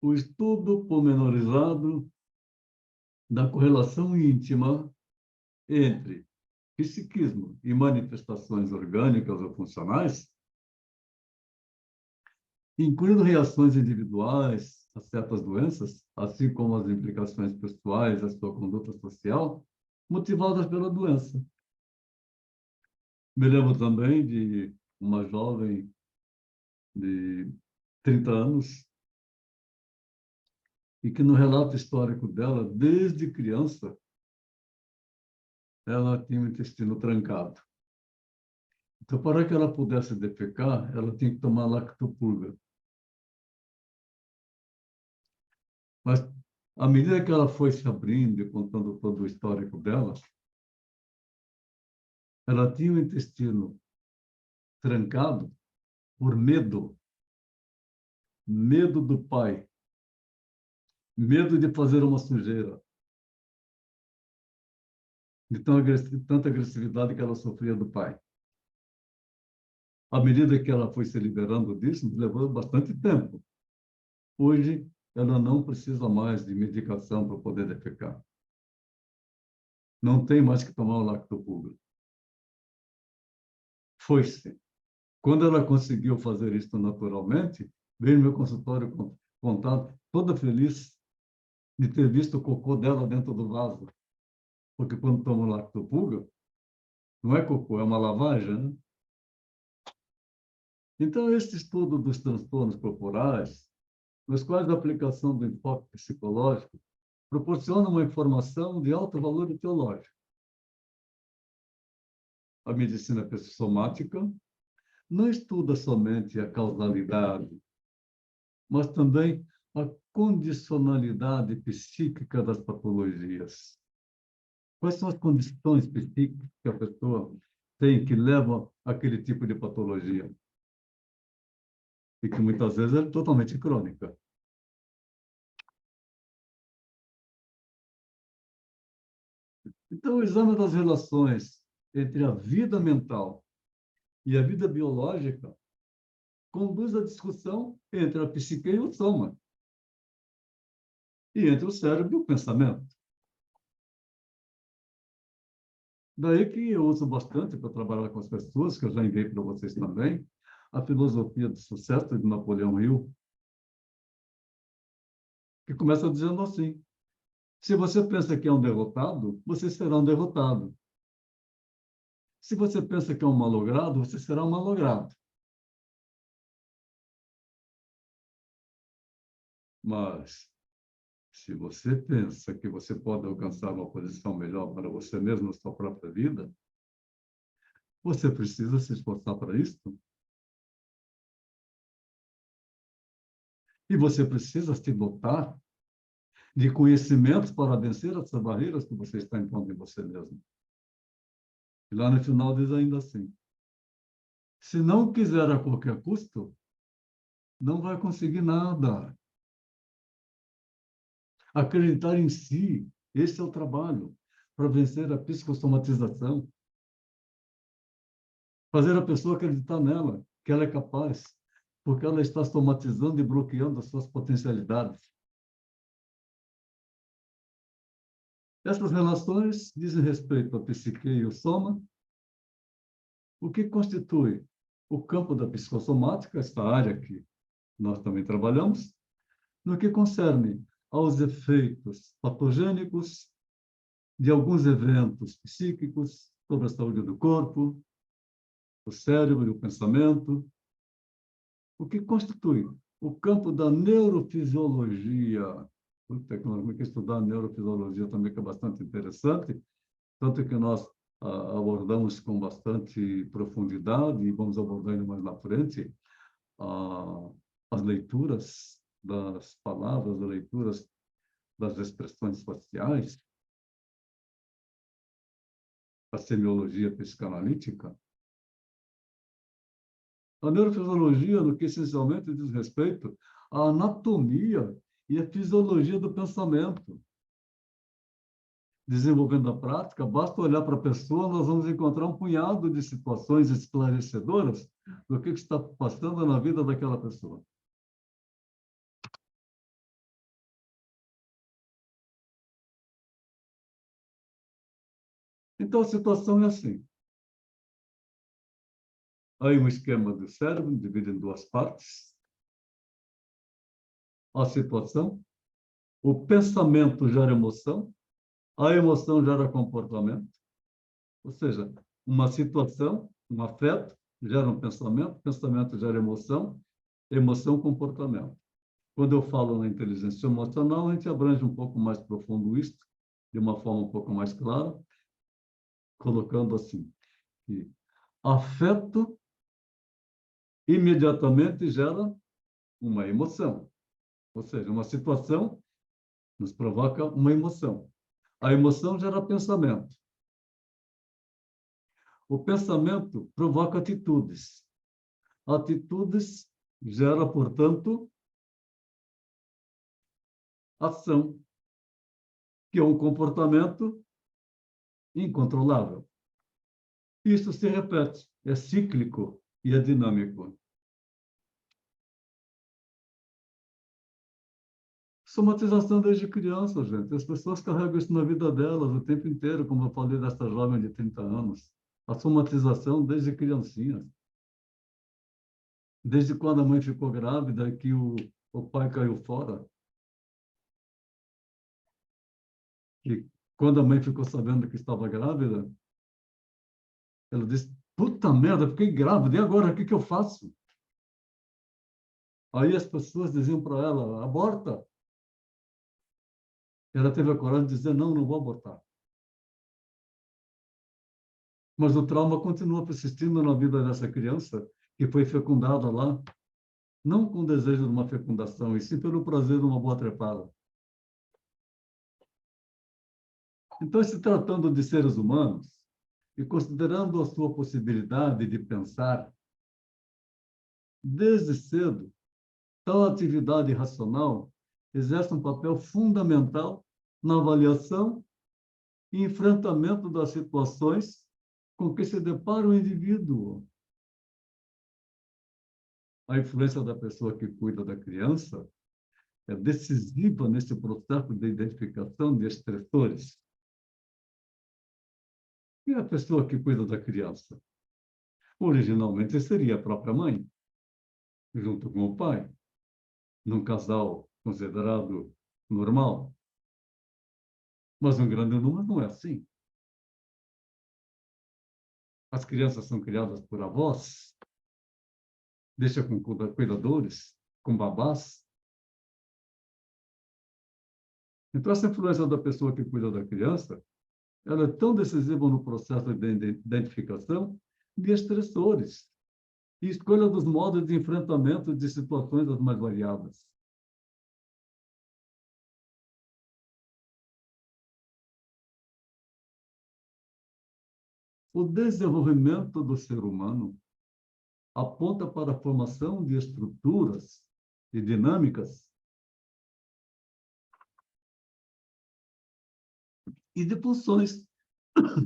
O estudo pormenorizado da correlação íntima entre psiquismo e manifestações orgânicas ou funcionais, incluindo reações individuais a certas doenças, assim como as implicações pessoais da sua conduta social, motivadas pela doença. Me lembro também de uma jovem de 30 anos e que no relato histórico dela, desde criança, ela tinha o intestino trancado. Então, para que ela pudesse defecar, ela tinha que tomar lactopurga. Mas, à medida que ela foi se abrindo e contando todo o histórico dela, ela tinha o intestino trancado por medo. Medo do pai. Medo de fazer uma sujeira. De tanta agressividade que ela sofria do pai. À medida que ela foi se liberando disso, levou bastante tempo. Hoje, ela não precisa mais de medicação para poder defecar. Não tem mais que tomar o lactopurga. Foi-se. Quando ela conseguiu fazer isso naturalmente, veio no meu consultório contar, toda feliz de ter visto o cocô dela dentro do vaso. Porque quando toma o lactopurga, não é cocô, é uma lavagem, né? Então, esse estudo dos transtornos corporais, nos quais a aplicação do enfoque psicológico proporciona uma informação de alto valor teológico. A medicina psicossomática não estuda somente a causalidade, mas também a condicionalidade psíquica das patologias. Quais são as condições psíquicas que a pessoa tem que levam àquele tipo de patologia? E que muitas vezes é totalmente crônica. Então, o exame das relações entre a vida mental e a vida biológica conduz à discussão entre a psique e o soma, e entre o cérebro e o pensamento. Daí que eu uso bastante para trabalhar com as pessoas, que eu já enviei para vocês também, a filosofia do sucesso de Napoleão Hill, que começa dizendo assim: se você pensa que é um derrotado, você será um derrotado. Se você pensa que é um malogrado, você será um malogrado. Mas, se você pensa que você pode alcançar uma posição melhor para você mesmo na sua própria vida, você precisa se esforçar para isso. E você precisa se dotar de conhecimentos para vencer essas barreiras que você está impondo em você mesmo. E lá no final diz ainda assim: se não quiser a qualquer custo, não vai conseguir nada. Acreditar em si, esse é o trabalho para vencer a psicossomatização. Fazer a pessoa acreditar nela, que ela é capaz, porque ela está somatizando e bloqueando as suas potencialidades. Essas relações dizem respeito à psique e ao soma, o que constitui o campo da psicossomática, esta área que nós também trabalhamos, no que concerne aos efeitos patogênicos de alguns eventos psíquicos sobre a saúde do corpo, o cérebro e o pensamento, o que constitui o campo da neurofisiologia. Puta, que estudar neurofisiologia também, que é bastante interessante, tanto que nós abordamos com bastante profundidade, e vamos abordar ainda mais na frente, as leituras das palavras, as leituras das expressões faciais, a semiologia psicanalítica. A neurofisiologia, no que essencialmente diz respeito à anatomia e à fisiologia do pensamento. Desenvolvendo a prática, basta olhar para a pessoa, nós vamos encontrar um punhado de situações esclarecedoras do que está passando na vida daquela pessoa. Então, a situação é assim. Aí um esquema do cérebro, dividido em duas partes. A situação, o pensamento gera emoção, a emoção gera comportamento. Ou seja, uma situação, um afeto, gera um pensamento, pensamento gera emoção, emoção, comportamento. Quando eu falo na inteligência emocional, a gente abrange um pouco mais profundo isso, de uma forma um pouco mais clara, colocando assim, que afeto imediatamente gera uma emoção. Ou seja, uma situação nos provoca uma emoção. A emoção gera pensamento. O pensamento provoca atitudes. Atitudes gera, portanto, ação, que é um comportamento incontrolável. Isso se repete, é cíclico e é dinâmico. Somatização desde criança, gente. As pessoas carregam isso na vida delas o tempo inteiro, como eu falei dessa jovem de 30 anos. A somatização desde criancinha. Desde quando a mãe ficou grávida, que o pai caiu fora. E quando a mãe ficou sabendo que estava grávida, ela disse: puta merda, fiquei grávida, e agora? O que eu faço? Aí as pessoas diziam para ela: aborta. Ela teve a coragem de dizer, não, não vou abortar. Mas o trauma continua persistindo na vida dessa criança, que foi fecundada lá, não com o desejo de uma fecundação, e sim pelo prazer de uma boa trepada. Então, se tratando de seres humanos, e considerando a sua possibilidade de pensar, desde cedo, tal atividade racional exerce um papel fundamental na avaliação e enfrentamento das situações com que se depara o indivíduo. A influência da pessoa que cuida da criança é decisiva nesse processo de identificação de estressores. E a pessoa que cuida da criança? Originalmente seria a própria mãe, junto com o pai, num casal considerado normal. Mas um grande número não é assim. As crianças são criadas por avós, deixa com cuidadores, com babás. Então, essa influência da pessoa que cuida da criança, ela é tão decisiva no processo de identificação de estressores e escolha dos modos de enfrentamento de situações as mais variadas. O desenvolvimento do ser humano aponta para a formação de estruturas e dinâmicas e de funções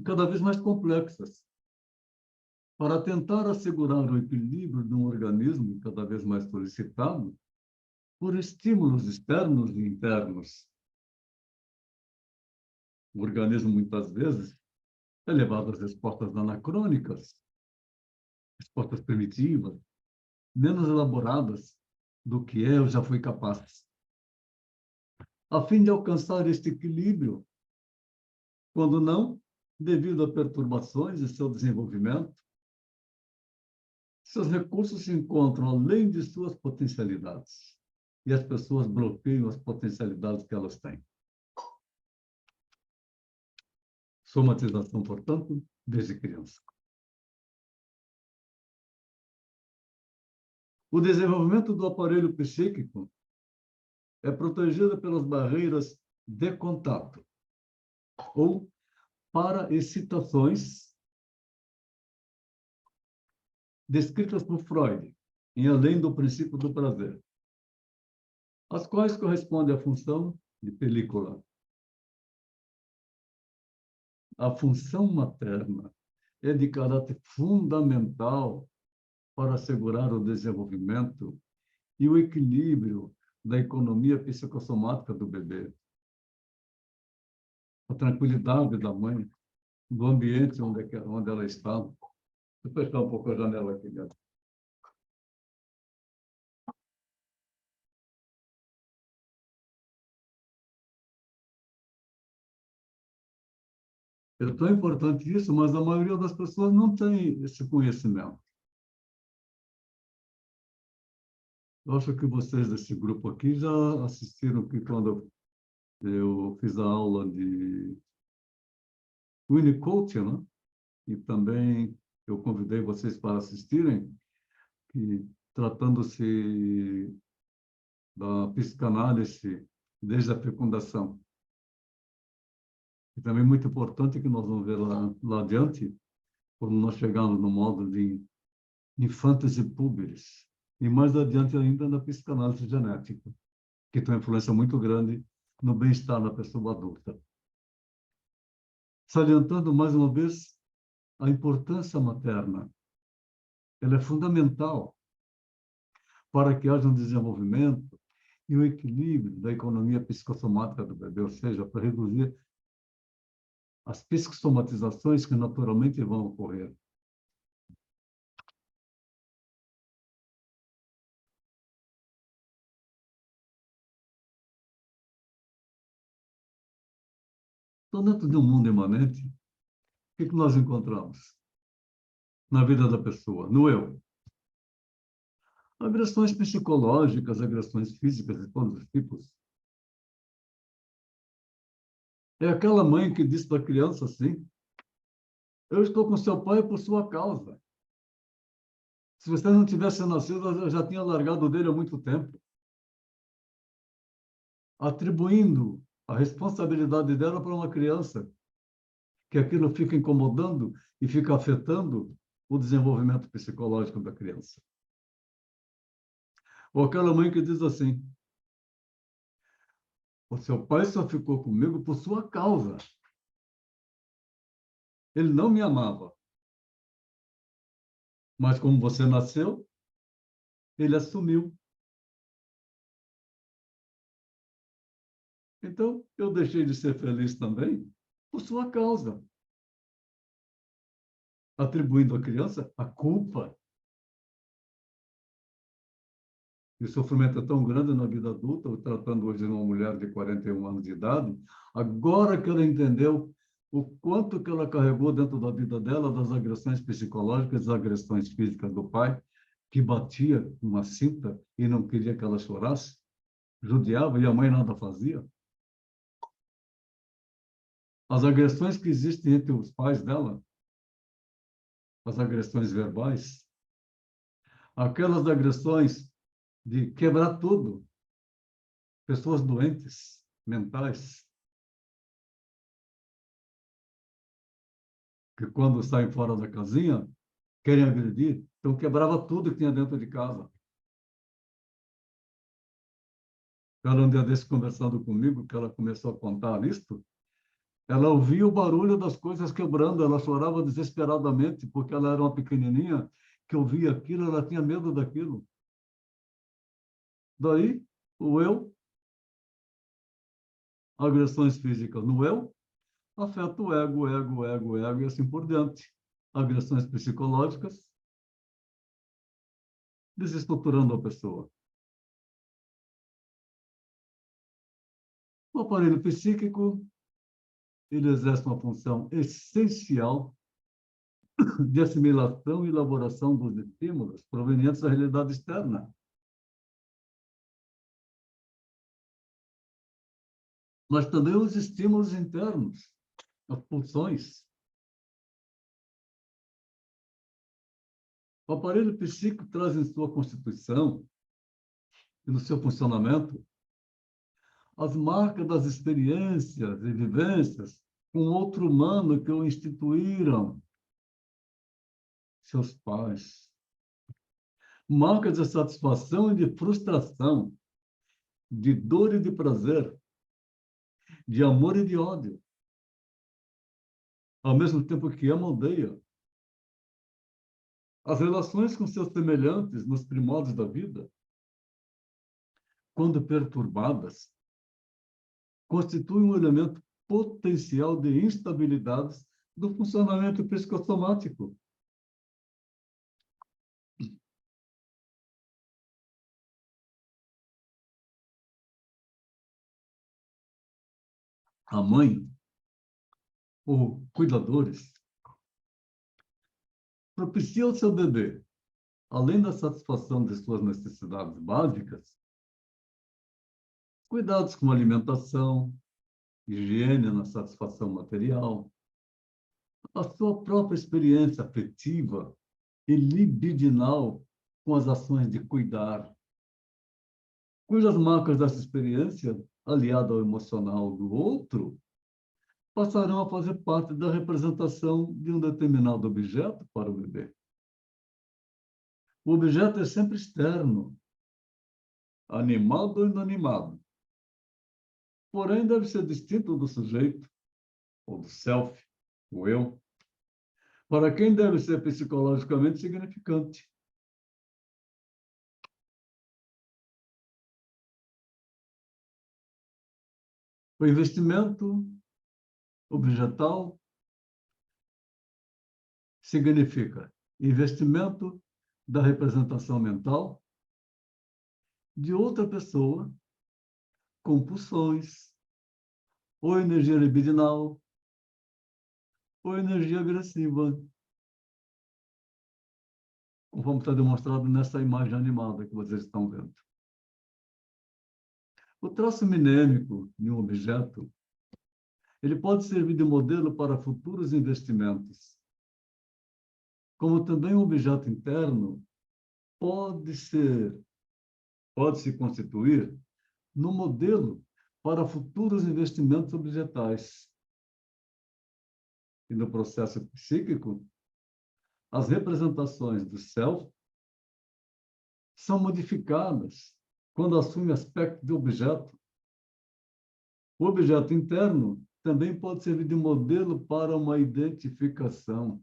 cada vez mais complexas, para tentar assegurar o equilíbrio de um organismo cada vez mais solicitado por estímulos externos e internos. O organismo, muitas vezes, é levado às respostas anacrônicas, respostas primitivas, menos elaboradas do que é ou já foi capaz. A fim de alcançar este equilíbrio, quando não, devido a perturbações de seu desenvolvimento, seus recursos se encontram além de suas potencialidades. E as pessoas bloqueiam as potencialidades que elas têm. Somatização, portanto, desde criança. O desenvolvimento do aparelho psíquico é protegido pelas barreiras de contato ou para excitações descritas por Freud, em Além do Princípio do Prazer, as quais correspondem à função de película. A função materna é de caráter fundamental para assegurar o desenvolvimento e o equilíbrio da economia psicossomática do bebê. A tranquilidade da mãe, do ambiente onde ela está. Deixa eu fechar um pouco a janela aqui, né? É tão importante isso, mas a maioria das pessoas não tem esse conhecimento. Eu acho que vocês desse grupo aqui já assistiram que quando eu fiz a aula de Winnicott, né? E também eu convidei vocês para assistirem, que tratando-se da psicanálise desde a fecundação. E também muito importante que nós vamos ver lá adiante, quando nós chegarmos no modo de infantes e púberes. E mais adiante ainda na psicanálise genética, que tem uma influência muito grande no bem-estar da pessoa adulta. Salientando mais uma vez a importância materna. Ela é fundamental para que haja um desenvolvimento e o equilíbrio da economia psicossomática do bebê, ou seja, para reduzir as psicossomatizações que naturalmente vão ocorrer. Então, dentro de um mundo imanente, o que nós encontramos na vida da pessoa, no eu? Agressões psicológicas, agressões físicas de todos os tipos. É aquela mãe que diz para a criança assim: eu estou com seu pai por sua causa. Se você não tivesse nascido, eu já tinha largado dele há muito tempo. Atribuindo a responsabilidade dela para uma criança, que aquilo fica incomodando e fica afetando o desenvolvimento psicológico da criança. Ou aquela mãe que diz assim: o seu pai só ficou comigo por sua causa. Ele não me amava. Mas como você nasceu, ele assumiu. Então, eu deixei de ser feliz também por sua causa, atribuindo à criança a culpa. E o sofrimento é tão grande na vida adulta, eu tratando hoje de uma mulher de 41 anos de idade, agora que ela entendeu o quanto que ela carregou dentro da vida dela das agressões psicológicas, das agressões físicas do pai, que batia com uma cinta e não queria que ela chorasse, judiava e a mãe nada fazia. As agressões que existem entre os pais dela, as agressões verbais, aquelas agressões de quebrar tudo, pessoas doentes, mentais, que quando saem fora da casinha, querem agredir, então quebrava tudo que tinha dentro de casa. Ela um dia desse conversando comigo, que ela começou a contar isto, ela ouvia o barulho das coisas quebrando, ela chorava desesperadamente, porque ela era uma pequenininha, que ouvia aquilo, ela tinha medo daquilo. Daí, o eu, agressões físicas no eu, afeta o ego, o ego, o ego, o ego, e assim por diante. Agressões psicológicas, desestruturando a pessoa. O aparelho psíquico, ele exerce uma função essencial de assimilação e elaboração dos estímulos provenientes da realidade externa. Mas também os estímulos internos, as pulsões. O aparelho psíquico traz em sua constituição e no seu funcionamento as marcas das experiências e vivências com outro humano que o instituíram, seus pais. Marcas de satisfação e de frustração, de dor e de prazer, de amor e de ódio, ao mesmo tempo que ama, odeia. As relações com seus semelhantes nos primórdios da vida, quando perturbadas, constituem um elemento potencial de instabilidades do funcionamento psicossomático. A mãe, ou cuidadores, propicia ao seu bebê, além da satisfação de suas necessidades básicas, cuidados com alimentação, higiene na satisfação material, a sua própria experiência afetiva e libidinal com as ações de cuidar, cujas marcas dessa experiência, aliada ao emocional do outro, passarão a fazer parte da representação de um determinado objeto para o bebê. O objeto é sempre externo, animado ou inanimado, porém deve ser distinto do sujeito, ou do self, o eu, para quem deve ser psicologicamente significante. O investimento objetal significa investimento da representação mental de outra pessoa com pulsões, ou energia libidinal, ou energia agressiva, conforme está demonstrado nessa imagem animada que vocês estão vendo. O traço minêmico de um objeto ele pode servir de modelo para futuros investimentos, como também o objeto interno pode se constituir no modelo para futuros investimentos objetais. E no processo psíquico, as representações do self são modificadas quando assume aspecto de objeto. O objeto interno também pode servir de modelo para uma identificação.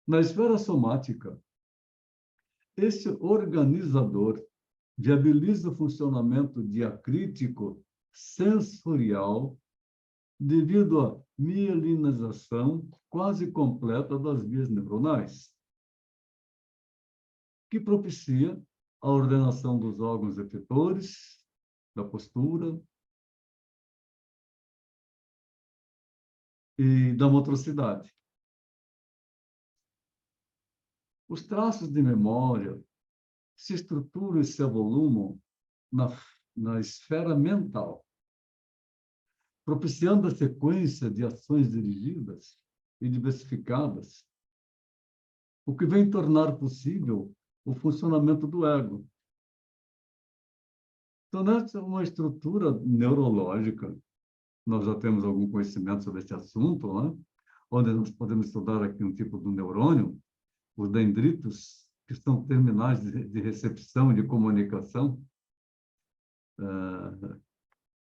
Na esfera somática, esse organizador viabiliza o funcionamento diacrítico sensorial devido à mielinização quase completa das vias neuronais, que propicia a ordenação dos órgãos efetores, da postura e da motricidade. Os traços de memória se estruturam e se evolumam na esfera mental, propiciando a sequência de ações dirigidas e diversificadas, o que vem tornar possível o funcionamento do ego. Então, essa é uma estrutura neurológica. Nós já temos algum conhecimento sobre esse assunto, né? Onde nós podemos estudar aqui um tipo de neurônio, os dendritos, que são terminais de recepção e de comunicação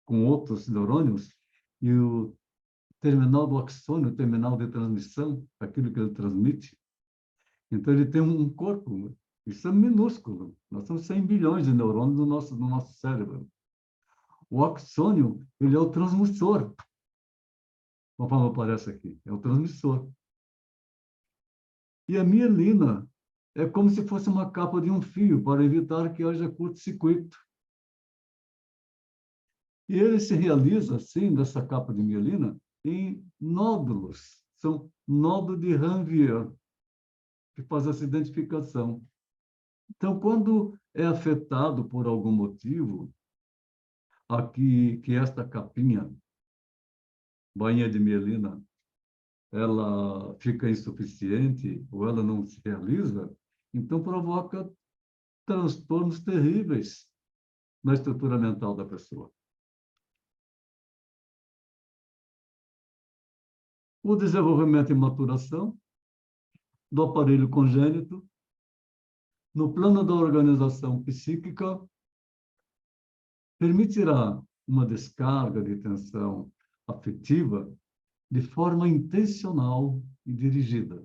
com outros neurônios, e o terminal do axônio, o terminal de transmissão, aquilo que ele transmite. Então, ele tem um corpo, isso é minúsculo. Nós temos 100 bilhões de neurônios no nosso cérebro. O axônio, ele é o transmissor. Conforme aparece aqui, é o transmissor. E a mielina é como se fosse uma capa de um fio para evitar que haja curto-circuito. E ele se realiza, assim, dessa capa de mielina, em nódulos. São nódulos de Ranvier, que faz essa identificação. Então, quando é afetado por algum motivo, aqui que esta capinha, bainha de mielina, ela fica insuficiente ou ela não se realiza, então provoca transtornos terríveis na estrutura mental da pessoa. O desenvolvimento e maturação do aparelho congênito no plano da organização psíquica permitirá uma descarga de tensão afetiva de forma intencional e dirigida,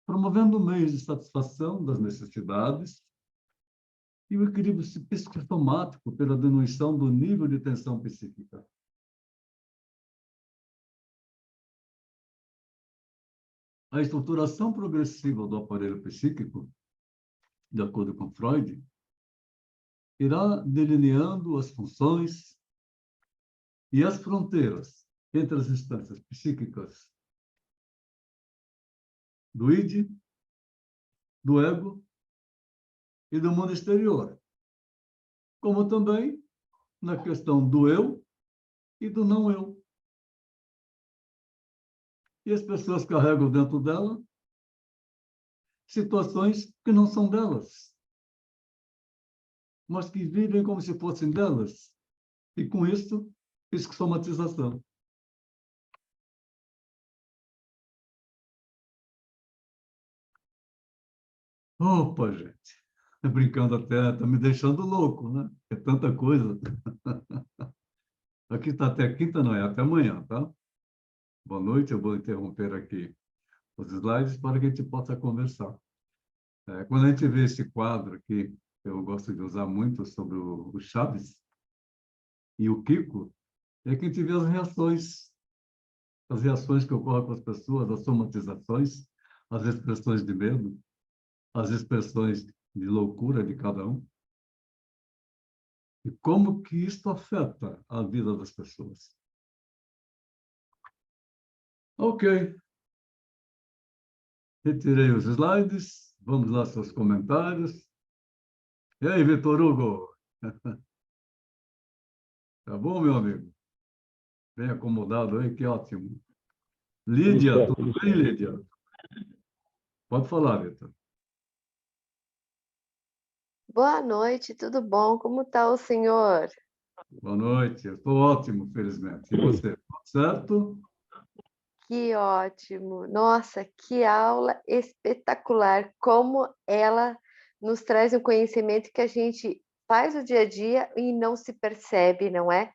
promovendo meios de satisfação das necessidades e o equilíbrio psicossomático pela diminuição do nível de tensão psíquica. A estruturação progressiva do aparelho psíquico, de acordo com Freud, irá delineando as funções e as fronteiras entre as instâncias psíquicas do id, do ego e do mundo exterior, como também na questão do eu e do não eu. E as pessoas carregam dentro dela situações que não são delas, mas que vivem como se fossem delas. E com isso, psicossomatização. Opa, gente. Brincando até, está me deixando louco, né? É tanta coisa. Aqui está até quinta, não é? Até amanhã, tá? Boa noite, eu vou interromper aqui os slides para que a gente possa conversar. Quando a gente vê esse quadro aqui, eu gosto de usar muito sobre o Chaves e o Kiko, é que a gente vê as reações que ocorrem com as pessoas, as somatizações, as expressões de medo, as expressões de loucura de cada um, e como que isso afeta a vida das pessoas. Ok. Retirei os slides. Vamos lá, seus comentários. E aí, Vitor Hugo? Tá bom, meu amigo? Bem acomodado aí, que ótimo. Tudo Lídia, certo, tudo tudo bem, certo. Lídia? Pode falar, Vitor. Boa noite, tudo bom? Como está o senhor? Boa noite. Eu estou ótimo, felizmente. E você? Tudo certo? Que ótimo! Nossa, que aula espetacular! Como ela nos traz um conhecimento que a gente faz o dia a dia e não se percebe, não é?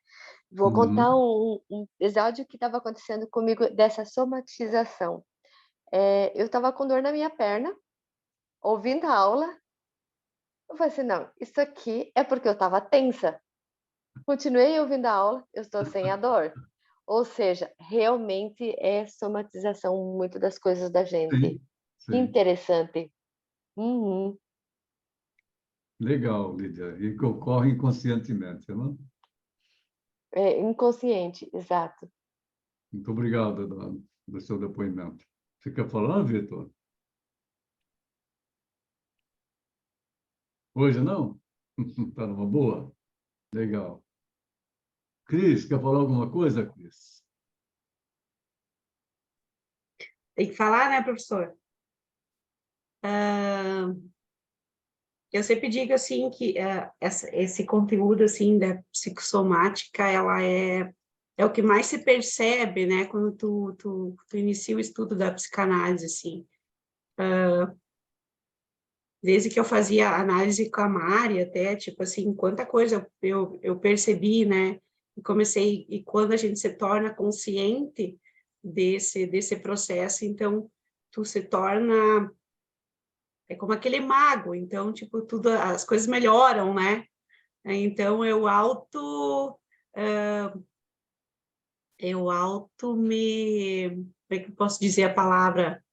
Vou Uhum. contar um episódio que estava acontecendo comigo dessa somatização. Eu estava com dor na minha perna, ouvindo a aula. Eu falei assim, não, isso aqui é porque eu estava tensa. Continuei ouvindo a aula, eu estou sem a dor. Ou seja, realmente é somatização muito das coisas da gente. Sim, Que sim. interessante. Uhum. Legal, Lídia. E que ocorre inconscientemente, não? É inconsciente, exato. Muito obrigado do seu depoimento. Você quer falar, Vitor? Hoje não? Está numa boa? Legal. Cris, quer falar alguma coisa, Cris? Tem que falar, né, professor? Eu sempre digo assim que esse conteúdo assim da psicossomática, ela é o que mais se percebe, né, quando tu inicia o estudo da psicanálise, assim. Desde que eu fazia análise com a Mari, até, tipo assim, quanta coisa eu percebi, né, e quando a gente se torna consciente desse processo, então, tu se torna é como aquele mago, então, tipo, tudo, as coisas melhoram, né? Então, eu auto me, como é que eu posso dizer a palavra?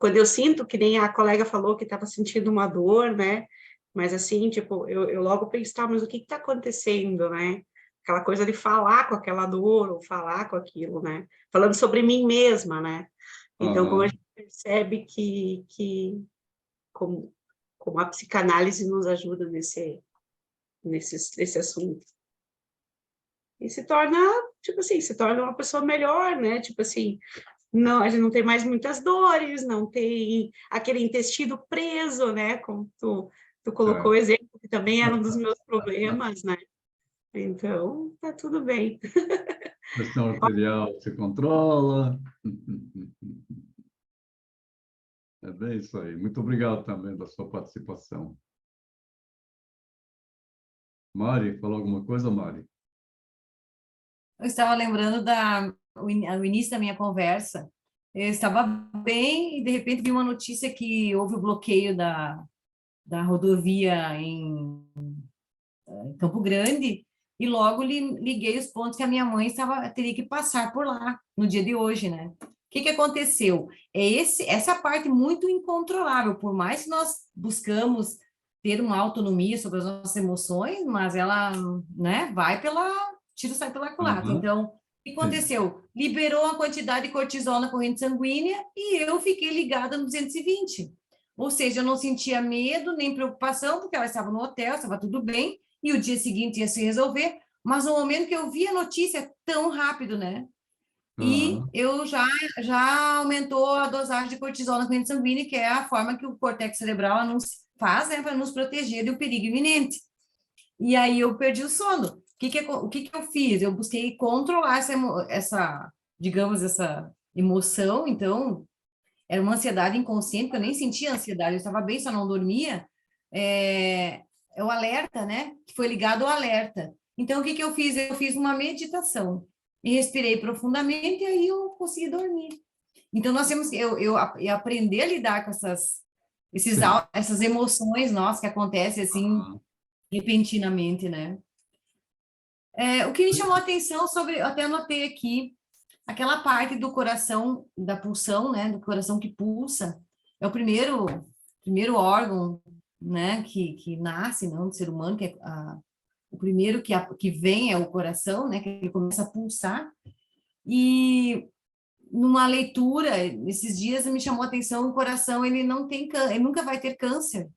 Quando eu sinto, que nem a colega falou que estava sentindo uma dor, né? Mas assim, tipo, eu logo penso, tá, mas o que está acontecendo, né? Aquela coisa de falar com aquela dor, ou falar com aquilo, né? Falando sobre mim mesma, né? Então, como a Aham. gente percebe como, como a psicanálise nos ajuda nesse assunto. E se torna, tipo assim, se torna uma pessoa melhor, né? Tipo assim, não, a gente não tem mais muitas dores, não tem aquele intestino preso, né? Como tu colocou o É. exemplo, que também era um dos meus problemas, né? Então, tá tudo bem. Pressão arterial se controla. É bem isso aí. Muito obrigado também da sua participação. Mari, falou alguma coisa, Mari? Eu estava lembrando o início da minha conversa. Eu estava bem e, de repente, vi uma notícia que houve o bloqueio da rodovia em Campo Grande e logo liguei os pontos que a minha mãe teria que passar por lá no dia de hoje, né? O que aconteceu? Essa parte muito incontrolável, por mais que nós buscamos ter uma autonomia sobre as nossas emoções, mas ela, né, tiro sai pela culatra. Aham. Então, o que Sim. aconteceu? Liberou a quantidade de cortisol na corrente sanguínea e eu fiquei ligada no 220. Ou seja, eu não sentia medo nem preocupação, porque ela estava no hotel, estava tudo bem, e o dia seguinte ia se resolver, mas no momento que eu vi a notícia tão rápido, né? E Aham. eu já aumentou a dosagem de cortisol na corrente sanguínea, que é a forma que o córtex cerebral faz, né, para nos proteger do perigo iminente. E aí eu perdi o sono. O que eu fiz? Eu busquei controlar digamos, essa emoção. Então, era uma ansiedade inconsciente, porque eu nem sentia ansiedade, eu estava bem, só não dormia. É o alerta, né? Que foi ligado ao alerta. Então, o que eu fiz? Eu fiz uma meditação e respirei profundamente, e aí eu consegui dormir. Então, nós temos eu aprender a lidar com Sim. essas emoções nossas que acontecem assim Aham. repentinamente, né? O que me chamou a atenção sobre, eu até anotei aqui, aquela parte do coração, da pulsão, né, do coração que pulsa, é o primeiro órgão, né, que nasce, não, do ser humano, que é o primeiro que vem é o coração, né, que ele começa a pulsar, e numa leitura, esses dias me chamou a atenção, o coração, ele não tem ele nunca vai ter câncer,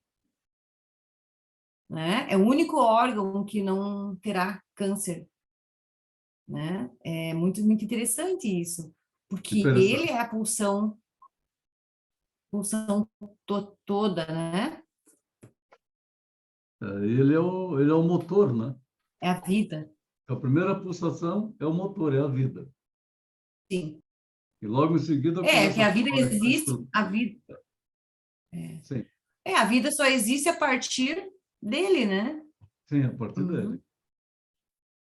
né? É o único órgão que não terá câncer, né? É muito, muito interessante isso, porque ele Interessante. é a pulsão toda, né? Ele é o motor, né? É a vida, A primeira pulsação é o motor, é a vida. sim. E logo em seguida É, que começa a a vida formar essa existe, estrutura. a vida, Sim, a vida só existe a partir dele, né? sim, a partir Uhum. dele.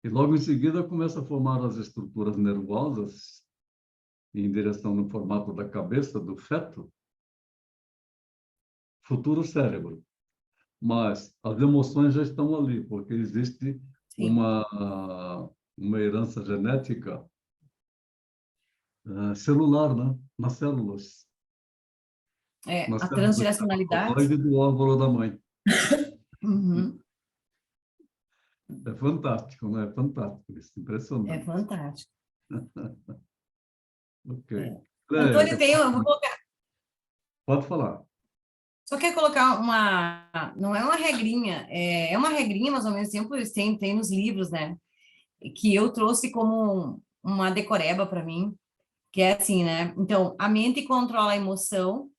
E logo em seguida começa a formar as estruturas nervosas em direção no formato da cabeça do feto, futuro cérebro. Mas as emoções já estão ali, porque existe Sim. uma herança genética celular, né? Nas células. É, Nas a células do transgeracionalidade. espermatozoide do óvulo da mãe. Uhum. É fantástico, não é? Fantástico isso, É impressionante. fantástico. Ok. Cléia, Antônio, eu vou colocar, pode falar. só quer colocar não é uma regrinha, é uma regrinha, mas ao mesmo tempo eles tem nos livros, né? Que eu trouxe como uma decoreba para mim, que é assim, né? Então, a mente controla a emoção,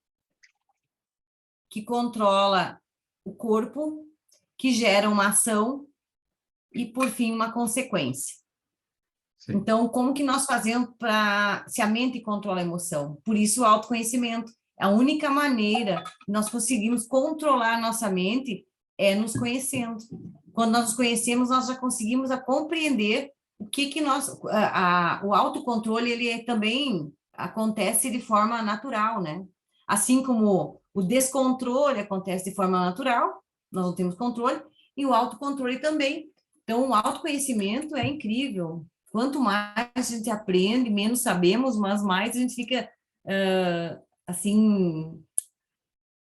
que controla o corpo, que gera uma ação e, por fim, uma consequência. Sim, Então, como que nós fazemos para se a mente controla a emoção? Por isso, o autoconhecimento. A única maneira que nós conseguimos controlar a nossa mente é nos conhecendo. Quando nós nos conhecemos, nós já conseguimos compreender o que nós... o autocontrole, também acontece de forma natural, né? Assim como o descontrole acontece de forma natural, nós não temos controle, e o autocontrole também. Então, o autoconhecimento é incrível. Quanto mais a gente aprende, menos sabemos, mas mais a gente fica, assim,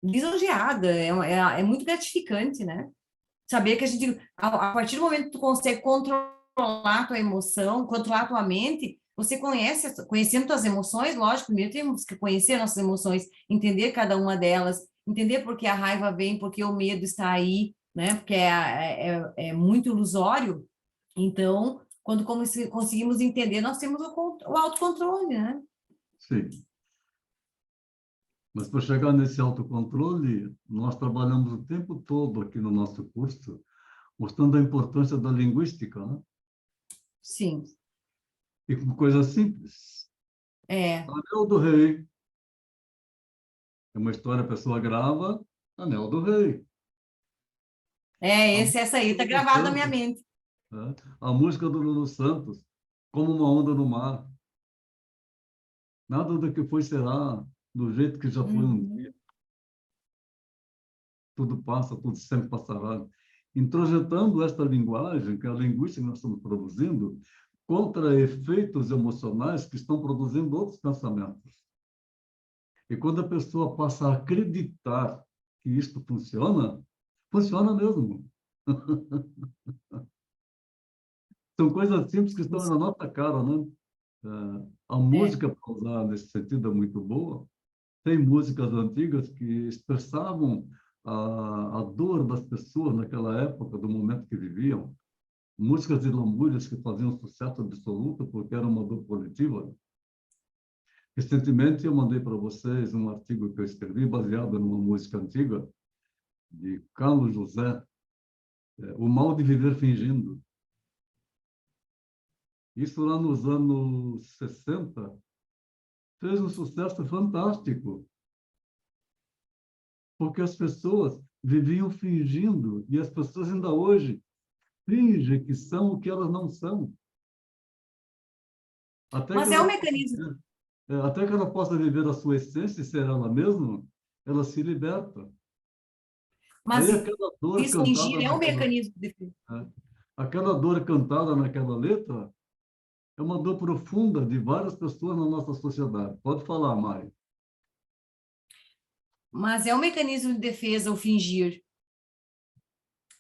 lisonjeada. É muito gratificante, né? Saber que a gente, a partir do momento que tu consegue controlar a tua emoção, controlar a tua mente, você conhecendo tuas emoções, lógico, primeiro temos que conhecer nossas emoções, entender cada uma delas, entender por que a raiva vem, por que o medo está aí, né? Porque é muito ilusório. Então, quando conseguimos entender, nós temos o autocontrole, né? sim. Mas para chegar nesse autocontrole, nós trabalhamos o tempo todo aqui no nosso curso, mostrando a importância da linguística, né? Sim, E com coisas simples. é. Anel do Rei. É uma história, a pessoa grava, Anel do Rei. A Essa música aí do tá Lulu gravada na minha Santos, mente. né? A música do Lulu Santos, Como uma Onda no Mar. Nada do que foi será, do jeito que já foi um dia. Uhum. Tudo passa, tudo sempre passará. Introjetando esta linguagem, que é a linguística que nós estamos produzindo, contra efeitos emocionais que estão produzindo outros pensamentos. E quando a pessoa passa a acreditar que isto funciona, funciona mesmo. São coisas simples que estão na nossa cara, né? A É. música, para usar nesse sentido, é muito boa. Tem músicas antigas que expressavam a dor das pessoas naquela época, do momento que viviam. Músicas de lamúrias que faziam sucesso absoluto porque era uma dor coletiva. Recentemente eu mandei para vocês um artigo que eu escrevi baseado numa música antiga de Carlos José, O Mal de Viver Fingindo. Isso lá nos anos 60 fez um sucesso fantástico, porque as pessoas viviam fingindo e as pessoas ainda hoje fingem que são o que elas não são. Até que Mas é o ela mecanismo. até que ela possa viver a sua essência e ser ela mesma, ela se liberta. Mas Aí aquela dor isso fingir cantada é um naquela, mecanismo de defesa. aquela dor cantada naquela letra é uma dor profunda de várias pessoas na nossa sociedade. Pode falar, Mari. Mas é um mecanismo de defesa o fingir.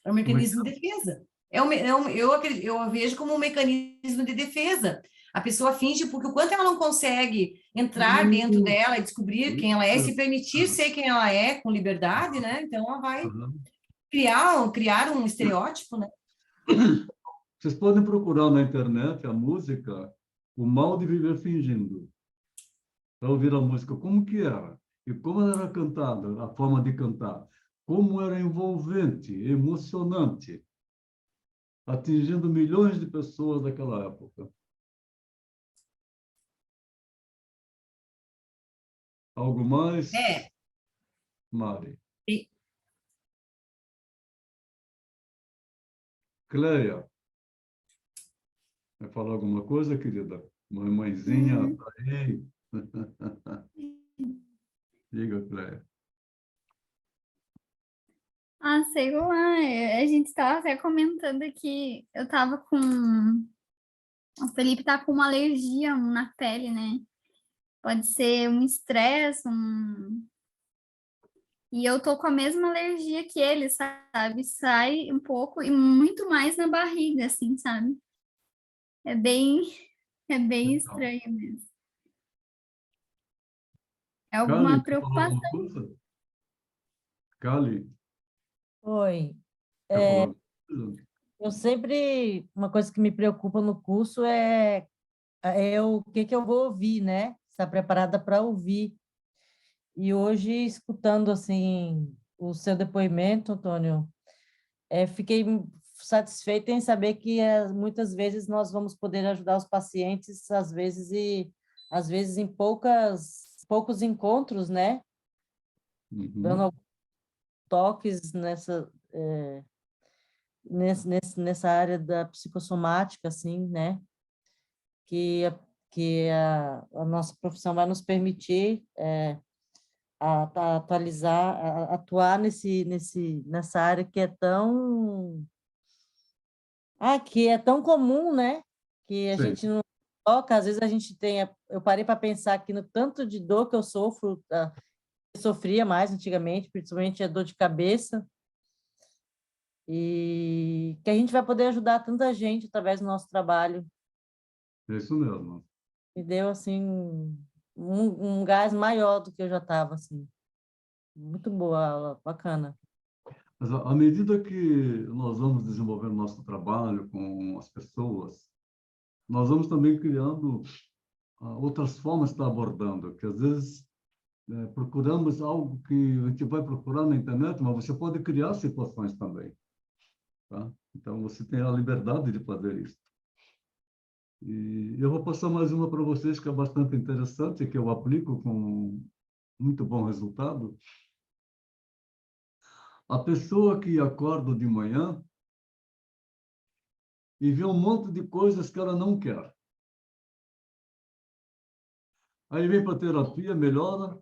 É um Como é que mecanismo de defesa. Eu vejo como um mecanismo de defesa. A pessoa finge porque o quanto ela não consegue entrar dentro Isso, dela e descobrir quem ela é, se permitir isso. ser quem ela é com liberdade, né? Então ela vai. Uhum. criar um estereótipo, né? Vocês podem procurar na internet a música O Mal de Viver Fingindo, para ouvir a música, como que era, e como ela era cantada, a forma de cantar, como era envolvente, emocionante, atingindo milhões de pessoas daquela época. Algo mais, É. Mari? E- Cleia, vai falar alguma coisa, querida? Mãezinha, tá aí? Diga, Cleia. Ah, sei lá, a gente estava até comentando aqui, eu tava com... O Felipe tá com uma alergia na pele, né? Pode ser um estresse, E eu tô com a mesma alergia que ele, sabe? Sai um pouco e muito mais na barriga, assim, sabe? É bem, é bem Então, estranho mesmo. É Cali, alguma quer falar preocupação. alguma coisa? Cali, Oi. quer falar alguma coisa? Eu sempre, uma coisa que me preocupa no curso é o que eu vou ouvir, né? Estar preparada para ouvir. E hoje, escutando, assim, o seu depoimento, Antônio, fiquei satisfeita em saber que muitas vezes nós vamos poder ajudar os pacientes, às vezes em poucos encontros, né? Dando Uhum. alguns toques nessa área da psicossomática, assim, né? Que a nossa profissão vai nos permitir atualizar, atuar nessa área que é tão comum, né? Que a Sim, gente não toca, às vezes a gente tem, eu parei para pensar aqui no tanto de dor que eu sofro, eu sofria mais antigamente, principalmente a dor de cabeça, e que a gente vai poder ajudar tanta gente através do nosso trabalho. é isso mesmo. Me deu assim um gás maior do que eu já estava, assim. Muito boa a aula, bacana. Mas à medida que nós vamos desenvolvendo nosso trabalho com as pessoas, nós vamos também criando outras formas de estar abordando, que às vezes procuramos algo que a gente vai procurar na internet, mas você pode criar situações também, tá? Então, você tem a liberdade de fazer isso. E eu vou passar mais uma para vocês que é bastante interessante, que eu aplico com muito bom resultado. A pessoa que acorda de manhã e vê um monte de coisas que ela não quer. Aí vem para a terapia, melhora.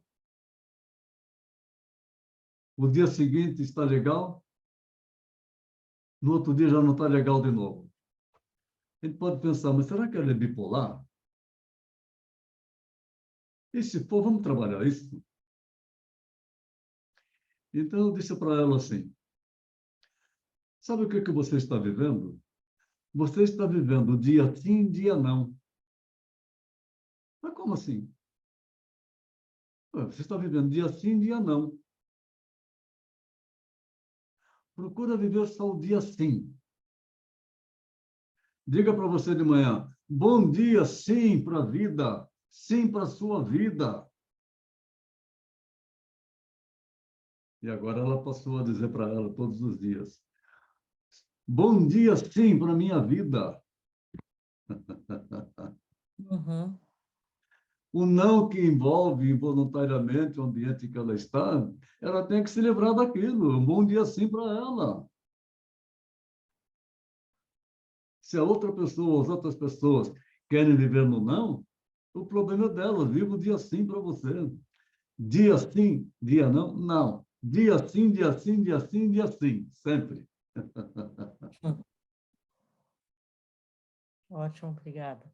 O dia seguinte está legal. No outro dia já não está legal de novo. A gente pode pensar, mas será que ela é bipolar? E se for, vamos trabalhar isso? Então, eu disse para ela assim, sabe o que você está vivendo? Você está vivendo dia sim, dia não. Mas como assim? Você está vivendo dia sim, dia não. Procura viver só o dia sim. Diga para você de manhã, bom dia sim para a vida, sim para a sua vida. E agora ela passou a dizer para ela todos os dias, bom dia sim para a minha vida. Uhum. O não que envolve involuntariamente o ambiente que ela está, ela tem que se livrar daquilo. Um bom dia sim para ela. Se a outra pessoa, as outras pessoas querem viver no não, o problema é delas. Viva o dia sim para você. Dia sim, dia não? Não. Dia sim, dia sim, dia sim, dia sim. Sempre. Ótimo, obrigada.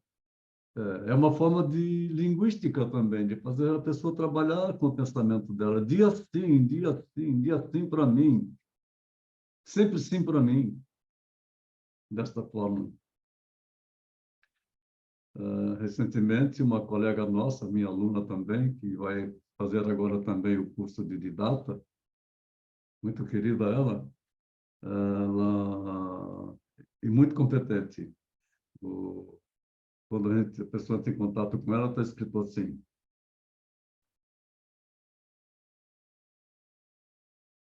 É uma forma de linguística também, de fazer a pessoa trabalhar com o pensamento dela. Dia sim, dia sim, dia sim para mim. Sempre sim para mim. Desta forma. Recentemente, uma colega nossa, minha aluna também, que vai fazer agora também o curso de didata, muito querida ela, ela é muito competente. Quando a pessoa tem contato com ela, está escrito assim: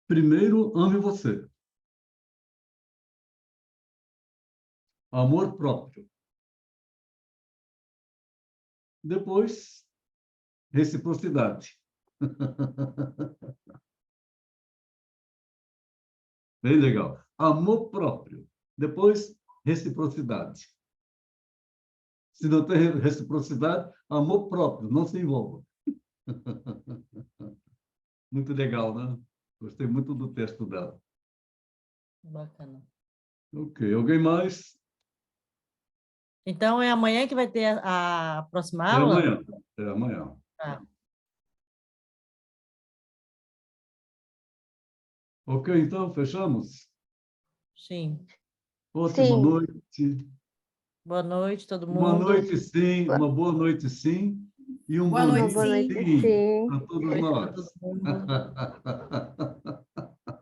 primeiro, ame você. Amor próprio. Depois, reciprocidade. Bem legal. Amor próprio. Depois, reciprocidade. Se não tem reciprocidade, amor próprio, não se envolva. Muito legal, né? Gostei muito do texto dela. Bacana. Ok. Alguém mais? Então, é amanhã que vai ter a próxima É aula? amanhã. É amanhã. Tá. Ok, então, fechamos? Sim. Ótima Sim. noite. Boa noite, todo Uma mundo. noite, sim. Uma boa noite, sim. E um Boa bom noite, Uma boa dia, noite, sim. sim, sim. para todos Boa noite para nós. todo mundo.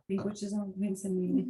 Tem cortisona, doença minha.